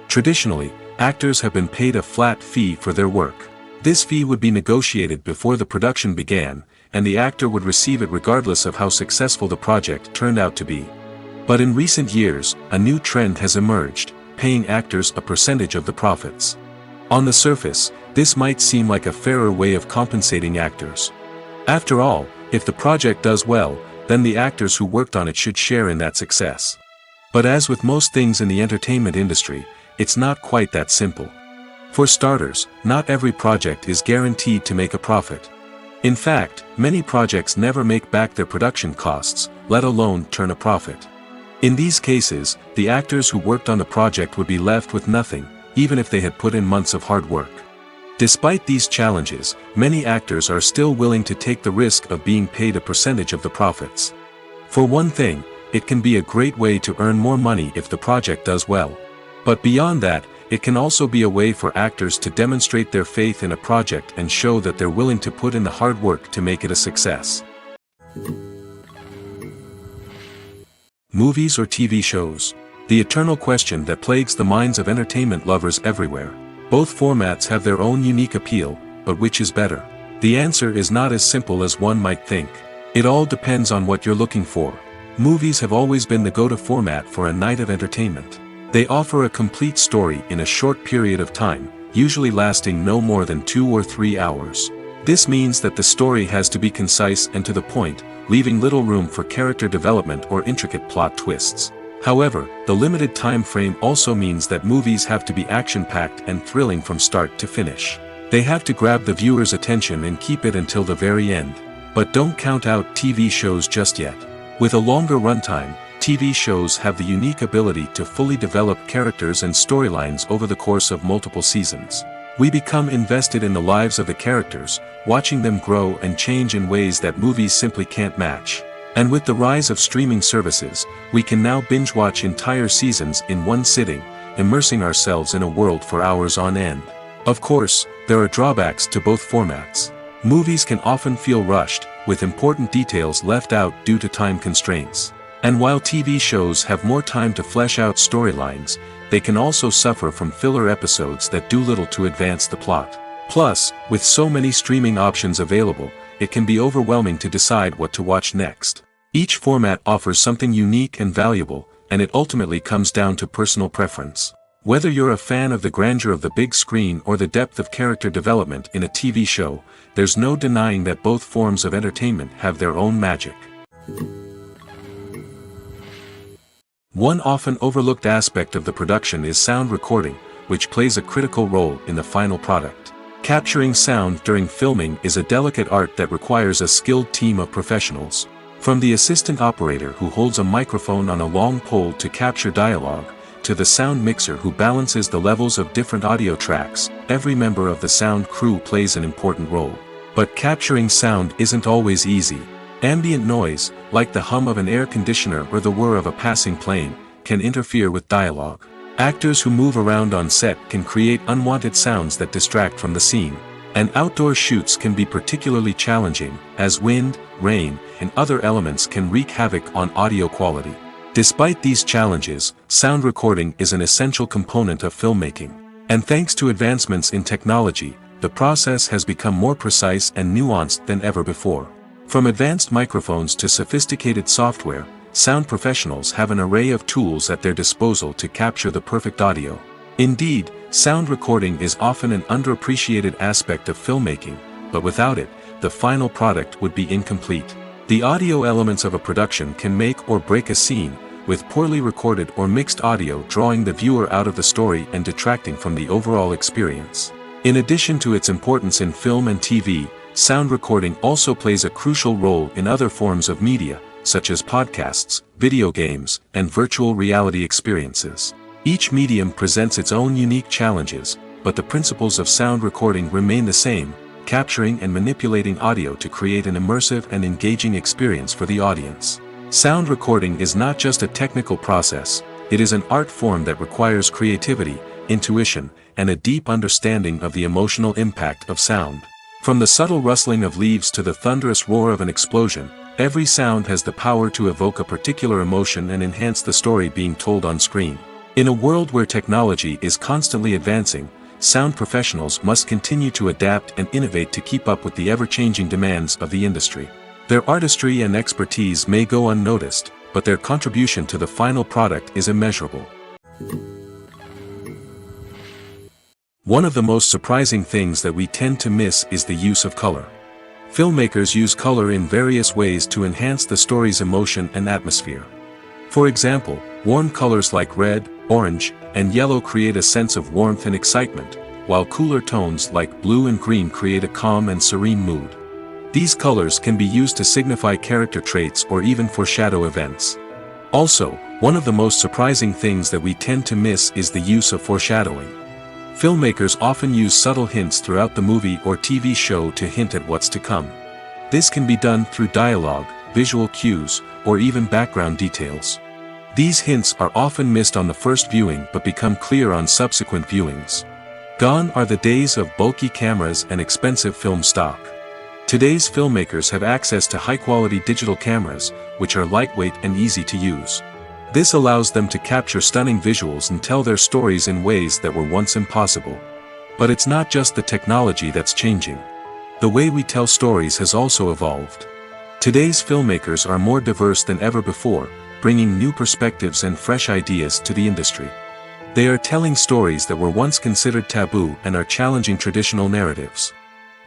Speaker 1: Traditionally, actors have been paid a flat fee for their work. This fee would be negotiated before the production began, and the actor would receive it regardless of how successful the project turned out to be. But in recent years, a new trend has emerged, paying actors a percentage of the profits. On the surface, this might seem like a fairer way of compensating actors. After all, if the project does well, then the actors who worked on it should share in that success. But as with most things in the entertainment industry, it's not quite that simple. For starters, not every project is guaranteed to make a profit. In fact, many projects never make back their production costs, let alone turn a profit. In these cases, the actors who worked on the project would be left with nothing, even if they had put in months of hard work. Despite these challenges, many actors are still willing to take the risk of being paid a percentage of the profits. For one thing, it can be a great way to earn more money if the project does well. But beyond that, it can also be a way for actors to demonstrate their faith in a project and show that they're willing to put in the hard work to make it a success. Movies or TV shows? The eternal question that plagues the minds of entertainment lovers everywhere. Both formats have their own unique appeal, but which is better? The answer is not as simple as one might think. It all depends on what you're looking for. Movies have always been the go-to format for a night of entertainment. They offer a complete story in a short period of time, usually lasting no more than 2 or 3 hours. This means that the story has to be concise and to the point, leaving little room for character development or intricate plot twists. However, the limited time frame also means that movies have to be action-packed and thrilling from start to finish. They have to grab the viewer's attention and keep it until the very end. But don't count out TV shows just yet. With a longer runtime, TV shows have the unique ability to fully develop characters and storylines over the course of multiple seasons. We become invested in the lives of the characters, watching them grow and change in ways that movies simply can't match. And with the rise of streaming services, we can now binge-watch entire seasons in one sitting, immersing ourselves in a world for hours on end. Of course, there are drawbacks to both formats. Movies can often feel rushed, with important details left out due to time constraints. And while TV shows have more time to flesh out storylines, they can also suffer from filler episodes that do little to advance the plot. Plus, with so many streaming options available, it can be overwhelming to decide what to watch next. Each format offers something unique and valuable, and it ultimately comes down to personal preference. Whether you're a fan of the grandeur of the big screen or the depth of character development in a TV show, there's no denying that both forms of entertainment have their own magic. One often overlooked aspect of the production is sound recording, which plays a critical role in the final product. Capturing sound during filming is a delicate art that requires a skilled team of professionals. From the assistant operator who holds a microphone on a long pole to capture dialogue, to the sound mixer who balances the levels of different audio tracks, every member of the sound crew plays an important role. But capturing sound isn't always easy. Ambient noise, like the hum of an air conditioner or the whir of a passing plane, can interfere with dialogue. Actors who move around on set can create unwanted sounds that distract from the scene. And outdoor shoots can be particularly challenging, as wind, rain, and other elements can wreak havoc on audio quality. Despite these challenges, sound recording is an essential component of filmmaking. And thanks to advancements in technology, the process has become more precise and nuanced than ever before. From advanced microphones to sophisticated software, sound professionals have an array of tools at their disposal to capture the perfect audio. Indeed, sound recording is often an underappreciated aspect of filmmaking, but without it, the final product would be incomplete. The audio elements of a production can make or break a scene, with poorly recorded or mixed audio drawing the viewer out of the story and detracting from the overall experience. In addition to its importance in film and TV, sound recording also plays a crucial role in other forms of media, such as podcasts, video games, and virtual reality experiences. Each medium presents its own unique challenges, but the principles of sound recording remain the same, capturing and manipulating audio to create an immersive and engaging experience for the audience. Sound recording is not just a technical process, it is an art form that requires creativity, intuition, and a deep understanding of the emotional impact of sound. From the subtle rustling of leaves to the thunderous roar of an explosion, every sound has the power to evoke a particular emotion and enhance the story being told on screen. In a world where technology is constantly advancing, sound professionals must continue to adapt and innovate to keep up with the ever-changing demands of the industry. Their artistry and expertise may go unnoticed, but their contribution to the final product is immeasurable. One of the most surprising things that we tend to miss is the use of color. Filmmakers use color in various ways to enhance the story's emotion and atmosphere. For example, warm colors like red, orange, and yellow create a sense of warmth and excitement, while cooler tones like blue and green create a calm and serene mood. These colors can be used to signify character traits or even foreshadow events. Also, one of the most surprising things that we tend to miss is the use of foreshadowing. Filmmakers often use subtle hints throughout the movie or TV show to hint at what's to come. This can be done through dialogue, visual cues, or even background details. These hints are often missed on the first viewing but become clear on subsequent viewings. Gone are the days of bulky cameras and expensive film stock. Today's filmmakers have access to high-quality digital cameras, which are lightweight and easy to use. This allows them to capture stunning visuals and tell their stories in ways that were once impossible. But it's not just the technology that's changing. The way we tell stories has also evolved. Today's filmmakers are more diverse than ever before, bringing new perspectives and fresh ideas to the industry. They are telling stories that were once considered taboo and are challenging traditional narratives.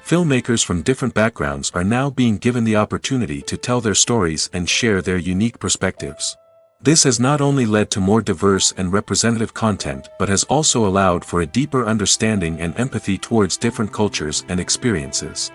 Speaker 1: Filmmakers from different backgrounds are now being given the opportunity to tell their stories and share their unique perspectives. This has not only led to more diverse and representative content but has also allowed for a deeper understanding and empathy towards different cultures and experiences.